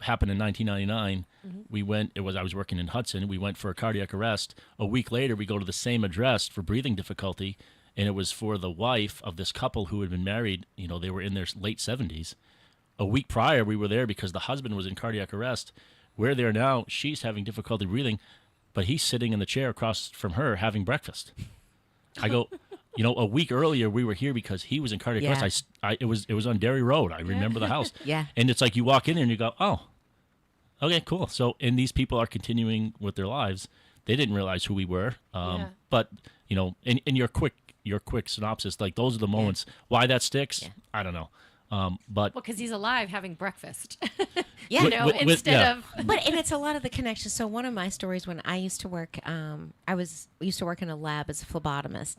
happened in 1999. Mm-hmm. I was working in Hudson. We went for a cardiac arrest. A week later, we go to the same address for breathing difficulty, and it was for the wife of this couple who had been married. They were in their late 70s. A week prior, we were there because the husband was in cardiac arrest. We're there now. She's having difficulty breathing, but he's sitting in the chair across from her having breakfast. I go, a week earlier we were here because he was in cardiac arrest. It was on Derry Road. I remember the house. Yeah. And it's like you walk in there and you go, oh, okay, cool. So, and these people are continuing with their lives. They didn't realize who we were. But in your quick synopsis, like those are the moments. Why that sticks, I don't know. But because he's alive having breakfast. Instead of. But and it's a lot of the connections. So one of my stories when I used to work, I used to work in a lab as a phlebotomist.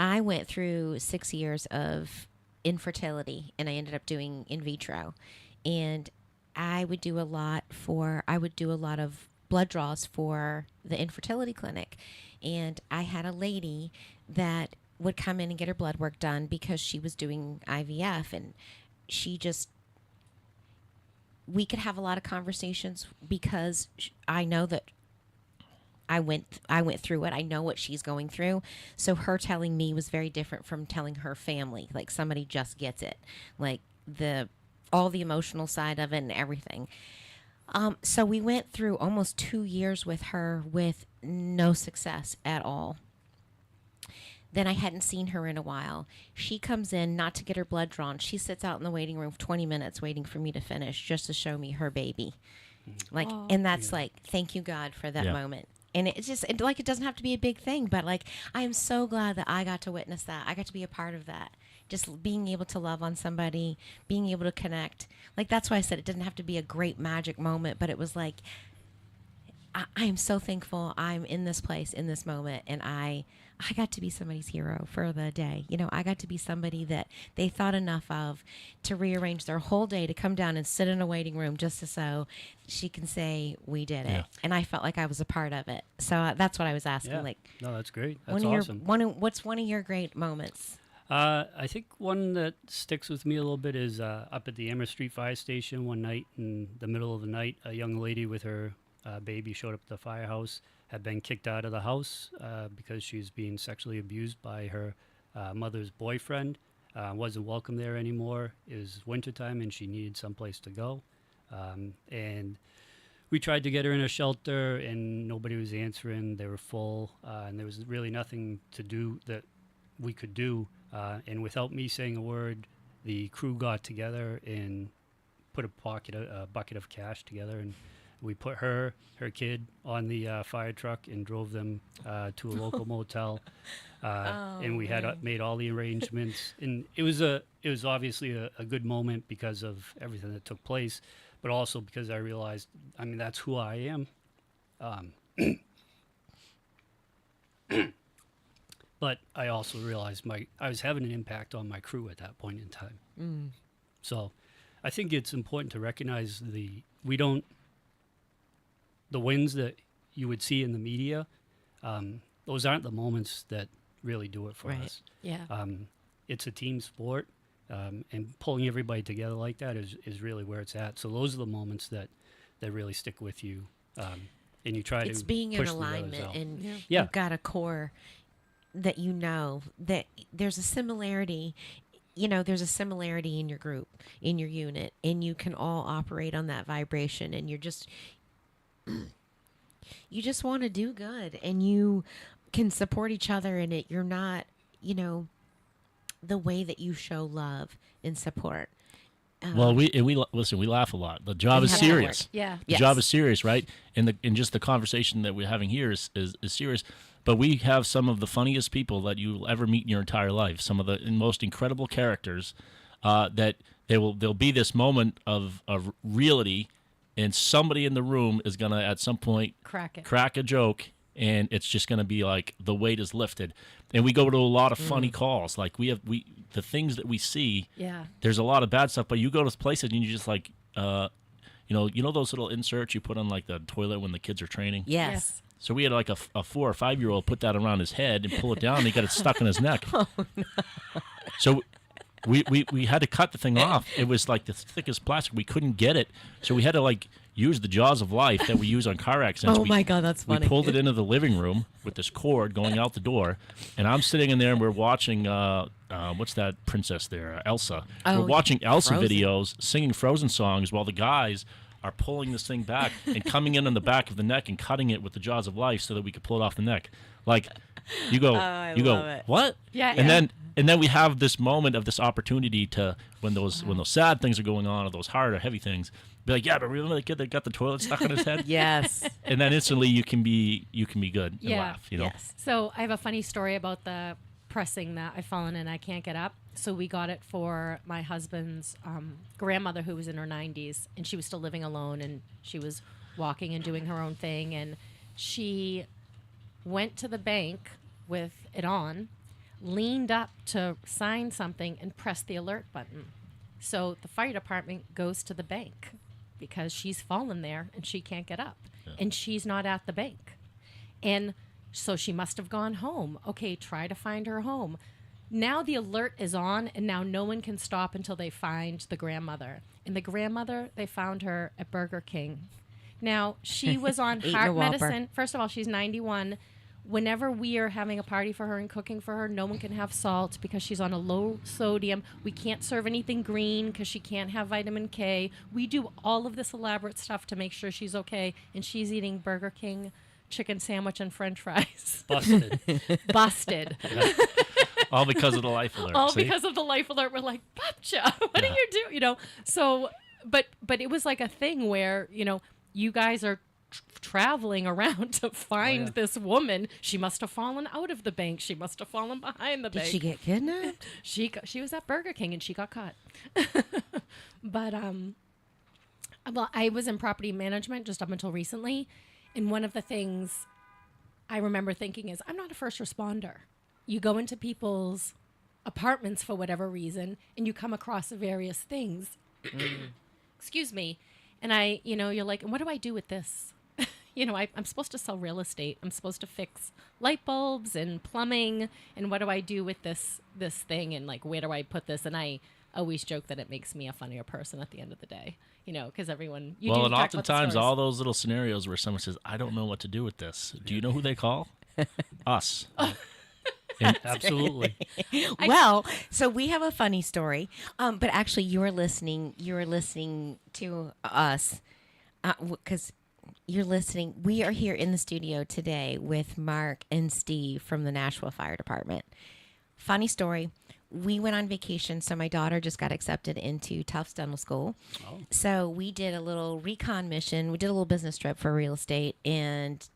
I went through 6 years of infertility, and I ended up doing in vitro, and I would do a lot of blood draws for the infertility clinic, and I had a lady that would come in and get her blood work done because she was doing IVF, and we could have a lot of conversations because I know that I went through it. I know what she's going through. So her telling me was very different from telling her family. Like somebody just gets it, like all the emotional side of it and everything. So we went through almost 2 years with her with no success at all. Then I hadn't seen her in a while. She comes in not to get her blood drawn. She sits out in the waiting room for 20 minutes waiting for me to finish just to show me her baby. Like, and that's like, thank you, God, for that moment. And it's just it doesn't have to be a big thing, but like, I am so glad that I got to witness that. I got to be a part of that. Just being able to love on somebody, being able to connect. Like, that's why I said it didn't have to be a great magic moment, but it was like, I am so thankful I'm in this place, in this moment, and I I got to be somebody's hero for the day. You know, I got to be somebody that they thought enough of to rearrange their whole day to come down and sit in a waiting room just so she can say, we did it. Yeah. And I felt like I was a part of it. So that's what I was asking. Yeah. Like, No, that's great. That's awesome. awesome. What's one of your great moments? I think one that sticks with me a little bit is up at the Amherst Street Fire Station one night in the middle of the night. A young lady with her baby showed up at the firehouse, had been kicked out of the house because she's being sexually abused by her mother's boyfriend. Wasn't welcome there anymore. It was wintertime and she needed someplace to go. And we tried to get her in a shelter and nobody was answering. They were full and there was really nothing to do that we could do. And without me saying a word, the crew got together and put a bucket of cash together, and we put her kid on the fire truck and drove them to a local motel. And we had made all the arrangements, and it was obviously a good moment because of everything that took place, but also because I realized, I mean, that's who I am. But I also realized I was having an impact on my crew at that point in time. Mm. So I think it's important to recognize the wins that you would see in the media. Those aren't the moments that really do it for us. Yeah. It's a team sport, and pulling everybody together like that is really where it's at. So those are the moments that really stick with you, and you try to It's being in push the others alignment, out. and Yeah. you've got a core that you know that there's a similarity. You know, there's a similarity in your group, in your unit, and you can all operate on that vibration, and you just want to do good, and you can support each other in it. You're not, you know, the way that you show love and support. Well, we listen. We laugh a lot. The job is have to serious. work. Yeah. The job is serious, right? And just the conversation that we're having here is serious. But we have some of the funniest people that you'll ever meet in your entire life. Some of the most incredible characters that there'll be this moment of reality, and somebody in the room is gonna at some point crack a joke, and it's just gonna be like the weight is lifted. And we go to a lot of funny calls. Like the things that we see. Yeah. There's a lot of bad stuff, but you go to places and you just like, you know those little inserts you put on like the toilet when the kids are training. Yes. So we had like a 4 or 5 year old put that around his head and pull it down, and he got it stuck in his neck. Oh, no. So we had to cut the thing off. It was like the thickest plastic. We couldn't get it, so we had to like use the jaws of life that we use on car accidents. Oh my God, that's funny. We pulled it into the living room with this cord going out the door, and I'm sitting in there and we're watching what's that princess there, Elsa. Oh, we're watching Elsa Frozen. videos, singing Frozen songs while the guys are pulling this thing back and coming in on the back of the neck and cutting it with the jaws of life so that we could pull it off the neck. Like, you go, love it. what? Yeah. And then we have this moment of this opportunity to, when those sad things are going on, or those hard or heavy things, be like, yeah, but remember the kid that got the toilet stuck in his head? Yes. And then instantly you can be good and laugh. You know. Yes. So I have a funny story about the pressing that I've fallen and I can't get up. So we got it for my husband's grandmother, who was in her 90s, and she was still living alone, and she was walking and doing her own thing, and she went to the bank with it on, leaned up to sign something, and pressed the alert button. So the fire department goes to the bank because she's fallen there and she can't get up, and she's not at the bank. And so she must have gone home. Okay, try to find her home. Now the alert is on, and now no one can stop until they find the grandmother. And the grandmother, they found her at Burger King. Now, she was on Eating a heart Whopper. medicine. First of all, she's 91. Whenever we are having a party for her and cooking for her, no one can have salt because she's on a low sodium. We can't serve anything green because she can't have vitamin K. We do all of this elaborate stuff to make sure she's okay, and she's eating Burger King chicken sandwich and french fries. Busted. Busted. All because of the life alert. All see? because of the life alert. We're like, Popcha, what do you do? You know, so, but it was like a thing where, you know, you guys are traveling around to find this woman. She must have fallen out of the bank. She must have fallen behind the bank. Did she get kidnapped? She was at Burger King and she got caught. But well, I was in property management just up until recently, and one of the things I remember thinking is, I'm not a first responder. You go into people's apartments for whatever reason, and you come across various things. Excuse me. And you're like, what do I do with this? I'm supposed to sell real estate. I'm supposed to fix light bulbs and plumbing. And what do I do with this thing? And like, where do I put this? And I always joke that it makes me a funnier person at the end of the day, because everyone. And oftentimes all those little scenarios where someone says, I don't know what to do with this. Do you know who they call? Us. Absolutely. Well, so we have a funny story, but actually you were listening to us because you're listening. We are here in the studio today with Mark and Steve from the Nashua Fire Department. Funny story. We went on vacation, so my daughter just got accepted into Tufts Dental School. Oh. So we did a little recon mission. We did a little business trip for real estate and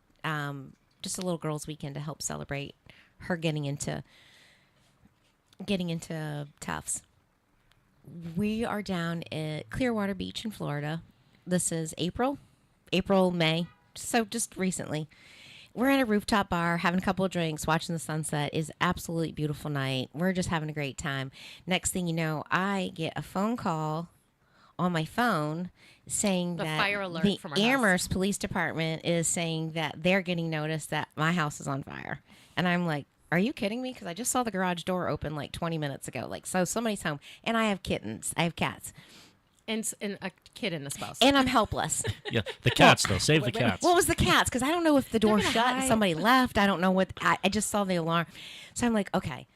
just a little girls' weekend to help celebrate her getting into Tufts. We are down at Clearwater Beach in Florida. This is April, May, so just recently. We're at a rooftop bar, having a couple of drinks, watching the sunset. It's absolutely beautiful night. We're just having a great time. Next thing you know, I get a phone call on my phone saying the that fire alert the from our Amherst Police Department is saying that they're getting notice that my house is on fire. And I'm like, are you kidding me? Because I just saw the garage door open like 20 minutes ago. Like, so somebody's home. And I have kittens. I have cats. And a kid and a spouse. And I'm helpless. Yeah, the cats, though. Save the cats. What was the cats? Because I don't know if the door shut and somebody left. I don't know what. I just saw the alarm. So I'm like, okay.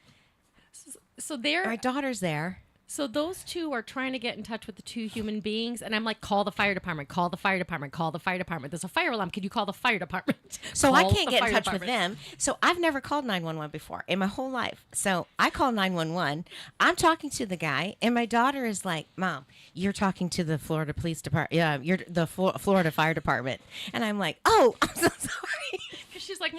So my daughter's there. So those two are trying to get in touch with the two human beings, and I'm like, call the fire department, call the fire department, call the fire department. There's a fire alarm. Could you call the fire department? So I can't get in touch with them. So I've never called 911 before in my whole life. So I call 911. I'm talking to the guy, and my daughter is like, Mom, you're talking to the Florida Police Department. Yeah, you're the Florida Fire Department. And I'm like, oh, I'm so sorry. She's like,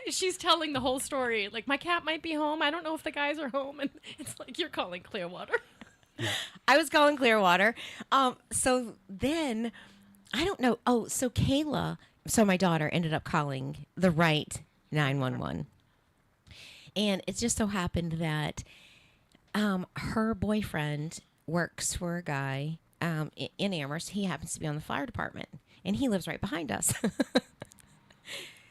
she's telling the whole story. Like, my cat might be home. I don't know if the guys are home. And it's like, you're calling Clearwater. Yeah. I was calling Clearwater. So then, I don't know. Oh, so Kayla, so my daughter ended up calling the right 911. And it just so happened that her boyfriend works for a guy in Amherst. He happens to be on the fire department, and he lives right behind us.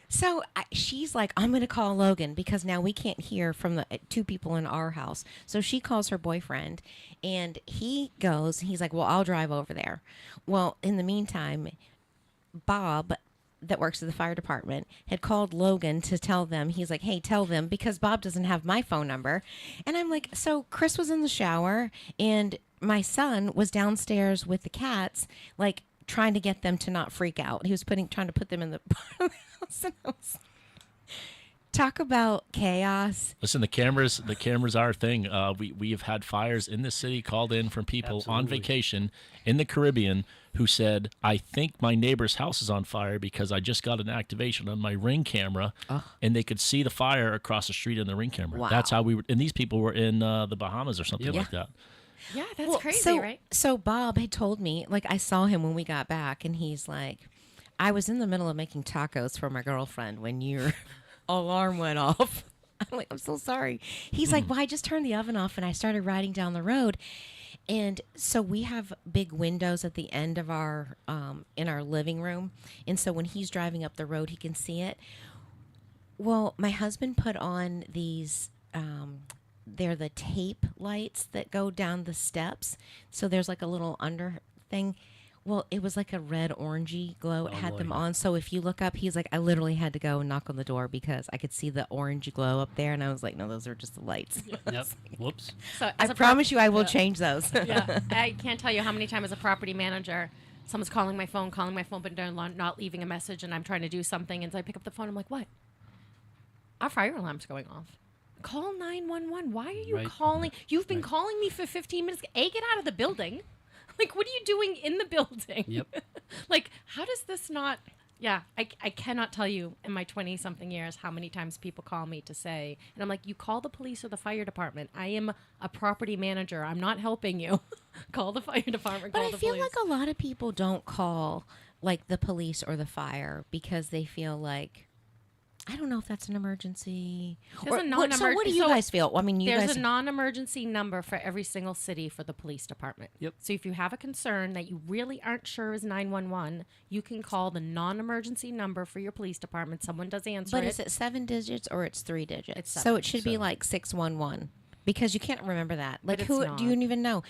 So she's like, I'm going to call Logan because now we can't hear from the two people in our house. So she calls her boyfriend, and he goes. He's like, well, I'll drive over there. Well, in the meantime, Bob, that works at the fire department, had called Logan to tell them. He's like, hey, tell them, because Bob doesn't have my phone number. And I'm like, so Chris was in the shower, and my son was downstairs with the cats, like, trying to get them to not freak out. He was trying to put them in the house. Talk about chaos. Listen, the cameras are a thing. We have had fires in the city called in from people on vacation in the Caribbean who said, I think my neighbor's house is on fire because I just got an activation on my Ring camera, and they could see the fire across the street in the Ring camera. Wow. That's how and these people were in the Bahamas or something like that. Yeah, that's crazy, right? So Bob had told me, like, I saw him when we got back, and he's like, I was in the middle of making tacos for my girlfriend when your alarm went off. I'm like, I'm so sorry. He's like, well, I just turned the oven off, and I started riding down the road. And so we have big windows at the end of our, in our living room. And so when he's driving up the road, he can see it. Well, my husband put on these, they're the tape lights that go down the steps. So there's like a little under thing. Well, it was like a red orangey glow. It had them on. So if you look up, he's like, I literally had to go and knock on the door because I could see the orange glow up there. And I was like, no, those are just the lights. Yep. Whoops. So I promise you I will change those. Yeah. I can't tell you how many times as a property manager, someone's calling my phone, but they're not leaving a message, and I'm trying to do something. And so I pick up the phone. I'm like, what? Our fire alarm's going off. Call 911. Why are you calling? You've been calling me for 15 minutes. Get out of the building. Like, what are you doing in the building? Yep. Like, how does this not... Yeah, I cannot tell you in my 20-something years how many times people call me to say... And I'm like, you call the police or the fire department. I am a property manager. I'm not helping you. Call the fire department, But call I the feel police. like a lot of people don't call, like, the police or the fire because they feel like I don't know if that's an emergency. There's a So non-emergency. what do you guys feel? I mean, you there's guys. a non-emergency number for every single city for the police department. Yep. So if you have a concern that you really aren't sure is 911, you can call the non-emergency number for your police department. Someone does answer But it. is it 7 digits or it's 3 digits? It's so 7. it should be like 611 because you can't remember that. Like But who it's do you not. even know?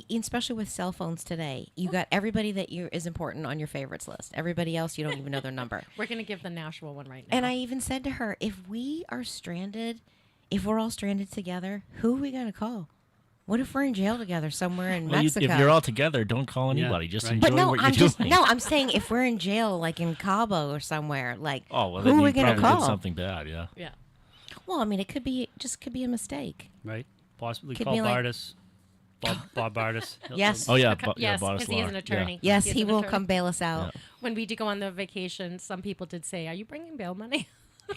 Especially with cell phones today, you got everybody that is important on your favorites list. Everybody else you don't even know their number. We're going to give the Nashua one right now. And I even said to her, if we are stranded, if we're all stranded together, who are we going to call? What if we're in jail together somewhere in Mexico? If you're all together, don't call anybody. Just enjoy But no, what I'm you're just doing. no. I'm saying if we're in jail, like in Cabo or somewhere, like Oh, well, who then are we you going to probably call? did something bad, yeah. Yeah. Well, I mean, it could be a mistake. Right. Possibly Could call be like- Bardis. Bob Bardis. Yes. Oh, yeah. Yes, Boris because he is Lahr. an attorney. Yeah. Yes, He is he an will attorney. come bail us out. When we did go on the vacation, some people did say, "Are you bringing bail money?"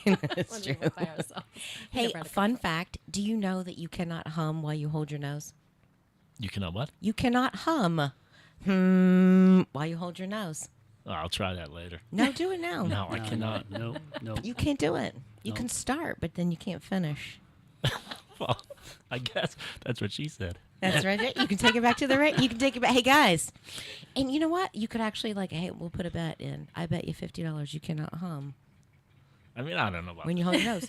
It's When we true. went by ourselves. Hey, Never had a fun fact: do you know that you cannot hum while you hold your nose? You cannot what? You cannot hum while you hold your nose. Oh, I'll try that later. No, do it now. No, I cannot. No. You can't do it. You No. can start, but then you can't finish. Well, I guess that's what she said. That's right. You can take it back to the right. You can take it back. Hey guys, and you know what? You could actually hey, we'll put a bet in. I bet you $50 you cannot hum I mean, I don't know about when you hold your nose.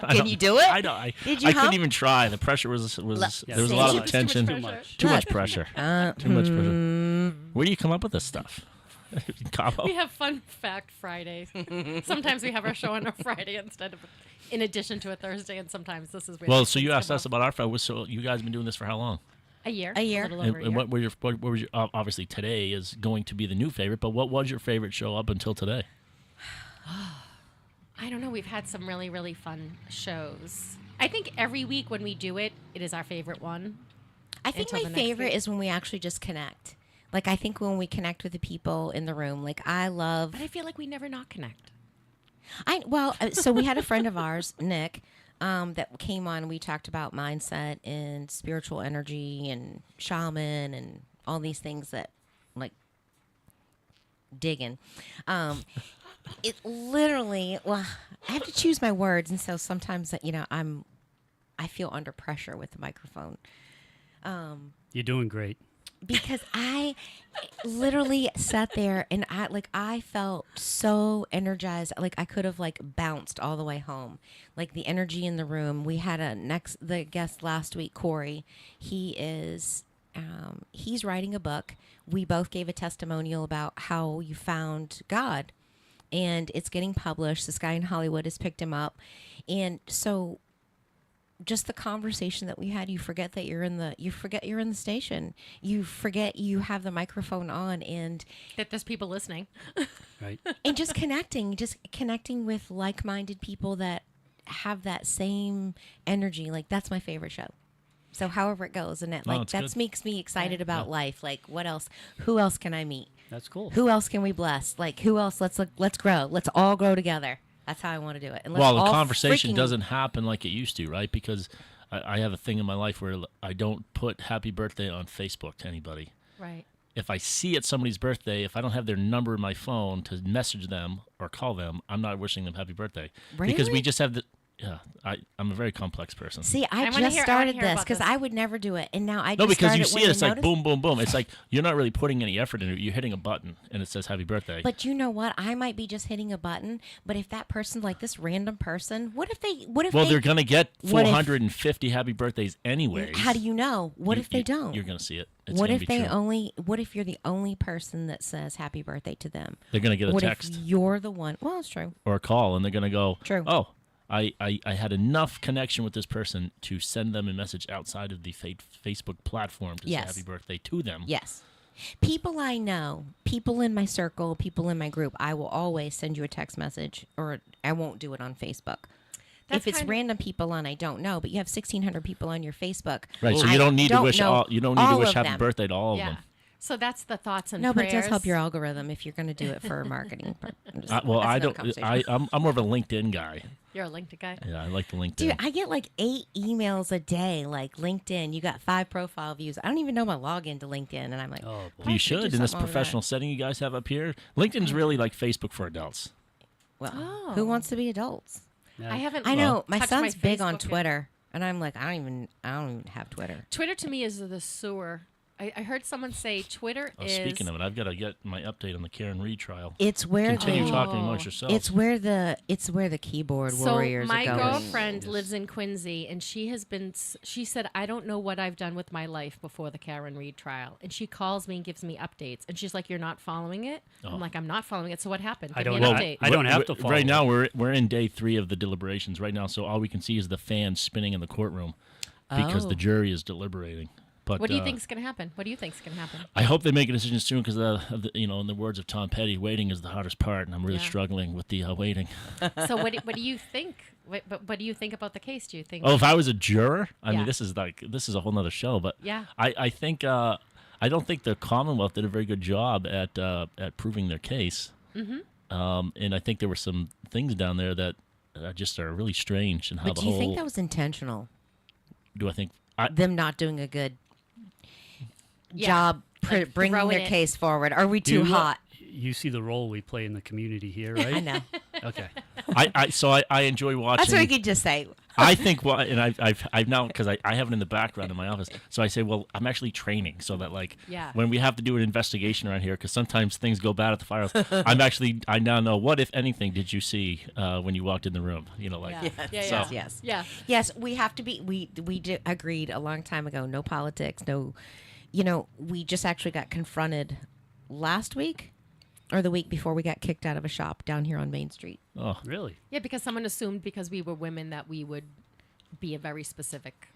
I Can don't- you do it? I don't. Did you I hum? couldn't even try. The pressure was there was a lot of tension. Too much. Too much pressure. Too much pressure. Where do you come up with this stuff? Cabo? We have Fun Fact Friday. Sometimes we have our show on a Friday in addition to a Thursday, and sometimes this is where Well, these so you things asked come us up. about our show. So you guys have been doing this for how long? A year. A year. little over a year. And what was your obviously today is going to be the new favorite, but what was your favorite show up until today? I don't know. We've had some really, really fun shows. I think every week when we do it, it is our favorite one. I think Until my the next favorite week. is when we actually just connect. Like I think when we connect with the people in the room. Like I love. But I feel like we never not connect. So we had a friend of ours, Nick, that came on. We talked about mindset and spiritual energy and shaman and all these things that, like, digging. It literally. Well, I have to choose my words, and so sometimes I feel under pressure with the microphone. You're doing great. Because I literally sat there and I felt so energized. Like I could have bounced all the way home. Like the energy in the room. We had the guest last week, Corey. He's writing a book. We both gave a testimonial about how you found God, and it's getting published. This guy in Hollywood has picked him up, and so just the conversation that we had, you forget you're in the station. You forget you have the microphone on, and That there's people listening. Right. and just connecting with like-minded people that have that same energy. Like that's my favorite show. So however it goes, and it's that good. makes me excited about life. Like what else? Who else can I meet? That's cool. Who else can we bless? Like who else? Let's grow. Let's all grow together. That's how I want to do it. And let's Well, the all conversation freaking- doesn't happen like it used to, right? Because I have a thing in my life where I don't put happy birthday on Facebook to anybody. Right. If I see it's somebody's birthday, if I don't have their number in my phone to message them or call them, I'm not wishing them happy birthday. Because we Really? just have the... Yeah, I'm a very complex person. See, I wanna just hear started about this this. because I would never do it, and now I No, just because you started see when it, it's I like noticed- boom, boom, boom. It's like you're not really putting any effort into it. You're hitting a button, and it says happy birthday. But you know what? I might be just hitting a button, but if that person's like this random person, what if well, they're going to get what if- 450 happy birthdays anyways. How do you know? What if they don't? You're going to see it. It's What gonna if be they true. what if you're the only person that says happy birthday to them? They're going to get a what text if you're the one? Well, it's true. or a call, and they're going to go, True. oh, I had enough connection with this person to send them a message outside of the Facebook platform to Yes. say happy birthday to them. Yes. People I know, people in my circle, people in my group, I will always send you a text message, or I won't do it on Facebook. That's if it's kind of- random people on I don't know, but you have 1,600 people on your Facebook. Right, so I you don't need to wish know all. You don't need to all wish of happy them. birthday to all of Yeah. them. So that's the thoughts and No, but prayers. it does help your algorithm if you're going to do it for marketing. Well, That's I another don't. conversation. I'm more of a LinkedIn guy. You're a LinkedIn guy. Yeah, I like the LinkedIn. Dude, I get like 8 emails a day, like LinkedIn. You got 5 profile views. I don't even know my login to LinkedIn, and I'm like, Oh, boy. I you should do should in this something over professional that. setting you guys have up here. LinkedIn's really like Facebook for adults. Well, who wants to be adults? Yeah. I haven't. I know my touched son's big on Facebook yet. Twitter, and I'm like, I don't even have Twitter. Twitter to me is the sewer. I heard someone say Twitter is. Speaking of it, I've got to get my update on the Karen Reed trial. It's where Continue talking amongst yourselves. It's where the keyboard warriors my are going. girlfriend lives in Quincy, and she has been. She said, "I don't know what I've done with my life before the Karen Reed trial." And she calls me and gives me updates, and she's like, "You're not following it." I'm like, "I'm not following it." So what happened? I Give me don't an know. update. I don't have to follow. Right now, we're in day 3 of the deliberations right now, so all we can see is the fans spinning in the courtroom because the jury is deliberating. But what do you think's going to happen? What do you think's going to happen? I hope they make a decision soon because, in the words of Tom Petty, waiting is the hardest part, and I'm really struggling with the waiting. So what do you think? What do you think about the case? Do you think? Oh, if I was a juror, I mean, Yeah. this is a whole nother show. But Yeah. I think I don't think the Commonwealth did a very good job at proving their case. Mm-hmm. And I think there were some things down there that just are really strange. And how But do you think that was intentional? Do I think them not doing a good Yeah. job Like bringing throwing their it. case forward? Are we too hot? You see the role we play in the community here, right? I know. Okay. I enjoy watching. That's what you could just say. I think and I've now because I have it in the background in my office, so I say, well, I'm actually training so that when we have to do an investigation around here, because sometimes things go bad at the firehouse. I now know what, if anything, did you see when you walked in the room? Yes. We have to be. We agreed a long time ago. No politics. No. We just actually got confronted last week or the week before. We got kicked out of a shop down here on Main Street. Oh, really? Yeah, because someone assumed because we were women that we would be a very specific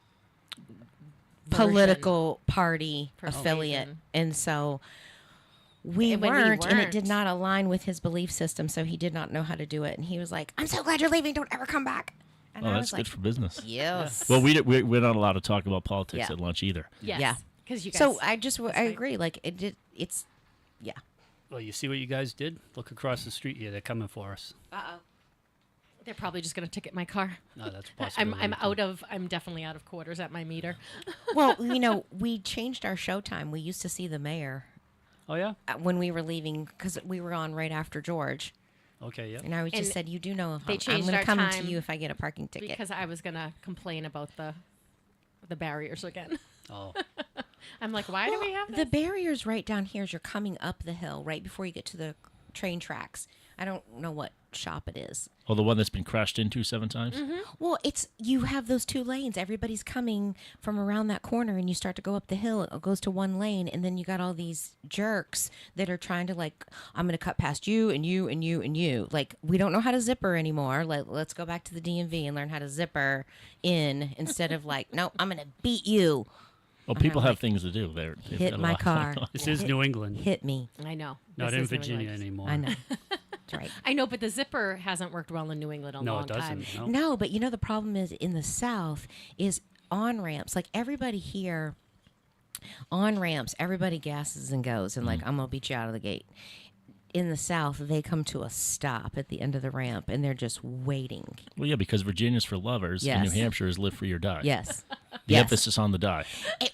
political party Persuasion. affiliate, and so we And when we weren't, and it did weren't- not align with his belief system. So he did not know how to do it, and he was like, "I'm so glad you're leaving. Don't ever come back." And I that's was good like, for business. Yes. Well, we're not allowed to talk about politics Yeah. at lunch either. Yes. Yeah. Because you guys. So I agree. Like it's yeah. Well, you see what you guys did? Look across the street here. They're coming for us. They're probably just going to ticket my car. No, that's possible. I'm definitely out of quarters at my meter. Well, we changed our show time. We used to see the mayor Oh, yeah? when we were leaving because we were on right after George. Okay, yeah. And I just And said, you do know they I'm changed going to our come to time you if I get a parking ticket. Because I was going to complain about the barriers again. Oh. I'm like, why do we have the barriers right down here as you're coming up the hill, right before you get to the train tracks. I don't know what shop it is. Oh, the one that's been crashed into 7 times? Mm-hmm. Well, you have those 2 lanes. Everybody's coming from around that corner, and you start to go up the hill. It goes to 1 lane, and then you got all these jerks that are trying to I'm going to cut past you and you and you and you. Like, we don't know how to zipper anymore. Let's go back to the DMV and learn how to zipper in instead of no, I'm going to beat you. Well, people have things to do. They've Hit got a my lot- car. This is New England. Hit me. I know. Not This in is New Virginia England. anymore. I know. That's right. I know, but the zipper hasn't worked well in New England in a No, long it doesn't. time. No. No, but the problem is in the South is on ramps. Like everybody here, on ramps, everybody gasses and goes and I'm gonna beat you out of the gate. In the South, they come to a stop at the end of the ramp and they're just waiting. Well, yeah, because Virginia's for lovers and New Yes. Hampshire is live free or die. Yes. The Yes. emphasis on the die.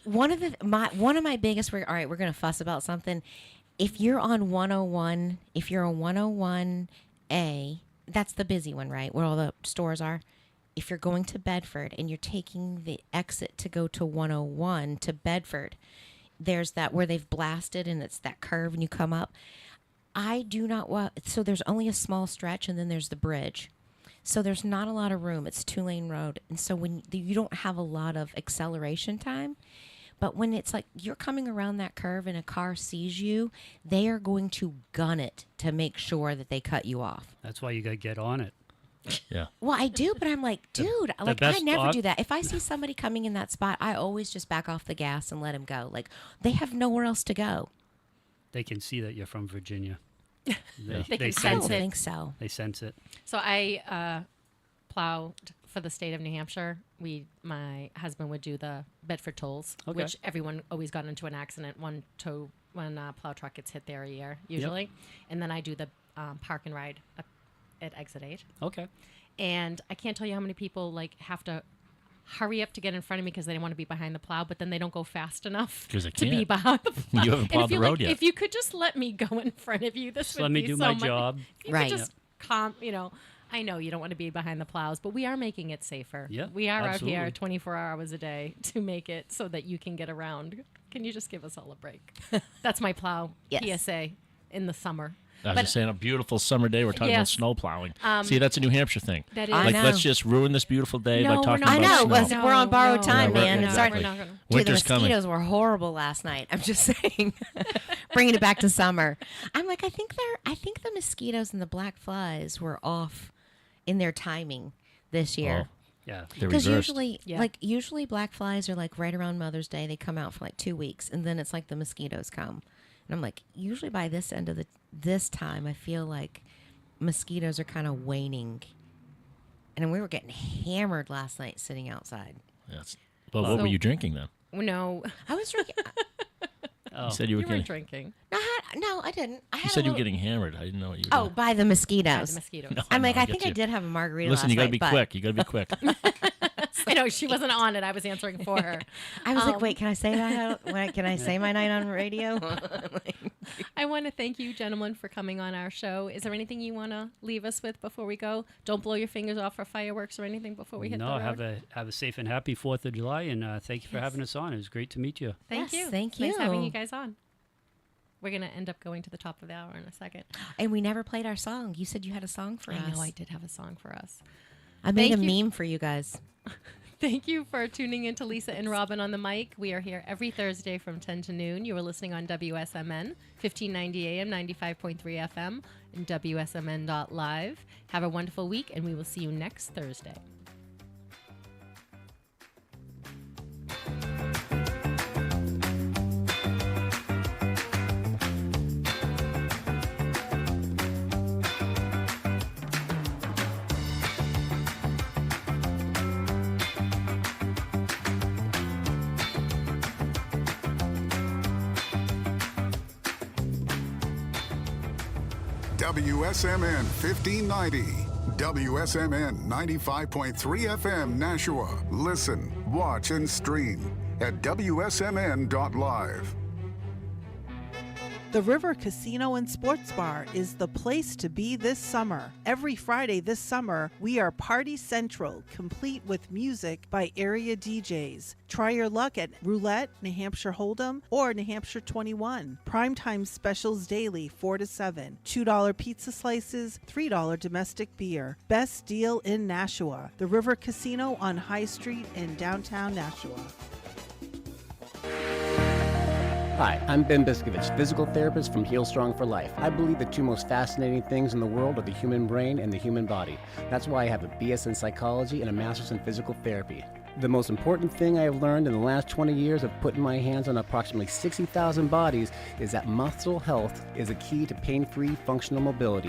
One of my biggest. All right, we're gonna fuss about something. If you're on 101, if you're on 101A, that's the busy one, right, where all the stores are. If you're going to Bedford and you're taking the exit to go to 101 to Bedford, there's that where they've blasted and it's that curve and you come up. I do not want. So there's only a small stretch and then there's the bridge. So there's not a lot of room. It's a 2-lane road. And so when you don't have a lot of acceleration time, but when it's like you're coming around that curve and a car sees you, they are going to gun it to make sure that they cut you off. That's why you got to get on it. Yeah. Well, I do, but I'm like, dude, I best never op- do that. If I see somebody coming in that spot, I always just back off the gas and let him go. Like, they have nowhere else to go. They can see that you're from Virginia. They can I sense don't it. think so. They sense it. So I plowed for the state of New Hampshire. My husband would do the Bedford tolls, Okay. which everyone always got into an accident. One plow truck gets hit there a year usually, and then I do the park and ride up at Exit 8. Okay. And I can't tell you how many people have to hurry up to get in front of me because they don't want to be behind the plow, but then they don't go fast enough 'Cause they to be can't. behind the plow. You haven't And plowed if the you're road like, yet. If you could just let me go in front of you, this Just would let me be do so my much- job. If you Right. could just I know you don't want to be behind the plows, but we are making it safer. Yeah, we are absolutely. out here 24 hours a day to make it so that you can get around. Can you just give us all a break? That's my plow PSA in the summer. I was just saying, a beautiful summer day. We're talking about snow plowing. See, that's a New Hampshire thing. That is. Like, let's just ruin this beautiful day by talking about snow. We're on borrowed time, Yeah, man. exactly. Sorry. Winter's the mosquitoes were horrible last night. I'm just saying. Bringing it back to summer. I'm like, I think the mosquitoes and the black flies were off in their timing this year. Oh. Yeah, because usually black flies are like right around Mother's Day. They come out for like 2 weeks, and then it's like the mosquitoes come. And I'm like, usually by this end of this time, I feel like mosquitoes are kind of waning. And we were getting hammered last night sitting outside. Yes. But what were you drinking then? No, I was drinking. You said you were getting drinking. No, I didn't. You said you were getting hammered. I didn't know what you were doing. By the mosquitoes. By the mosquitoes. No, I'm like, I get think you. I did have a margarita Listen, last you got to night, be but- quick. You got to be quick. I know she wasn't on it. I was answering for her. I was like, wait, can I say that? Can I say my night on radio? I want to thank you, gentlemen, for coming on our show. Is there anything you want to leave us with before we go? Don't blow your fingers off for fireworks or anything before we hit the road. Have a safe and happy 4th of July, and thank you for having us on. It was great to meet you. Thank you. Thank you. Nice having you guys on. We're going to end up going to the top of the hour in a second. And we never played our song. You said you had a song for us. I know I did have a song for us. I made a meme for you guys. Thank you for tuning in to Lisa and Robin on the mic. We are here every Thursday from 10 to noon. You are listening on WSMN, 1590 AM, 95.3 FM, and WSMN.live. Have a wonderful week, and we will see you next Thursday. WSMN 1590, WSMN 95.3 FM Nashua. Listen, watch, and stream at WSMN.live. The River Casino and Sports Bar is the place to be this summer. Every Friday this summer, we are Party Central, complete with music by area DJs. Try your luck at Roulette, New Hampshire Hold'em, or New Hampshire 21. Primetime specials daily, 4 to 7. $2 pizza slices, $3 domestic beer. Best deal in Nashua. The River Casino on High Street in downtown Nashua. Hi, I'm Ben Biskovich, physical therapist from Heal Strong for Life. I believe the two most fascinating things in the world are the human brain and the human body. That's why I have a BS in psychology and a master's in physical therapy. The most important thing I have learned in the last 20 years of putting my hands on approximately 60,000 bodies is that muscle health is a key to pain-free functional mobility.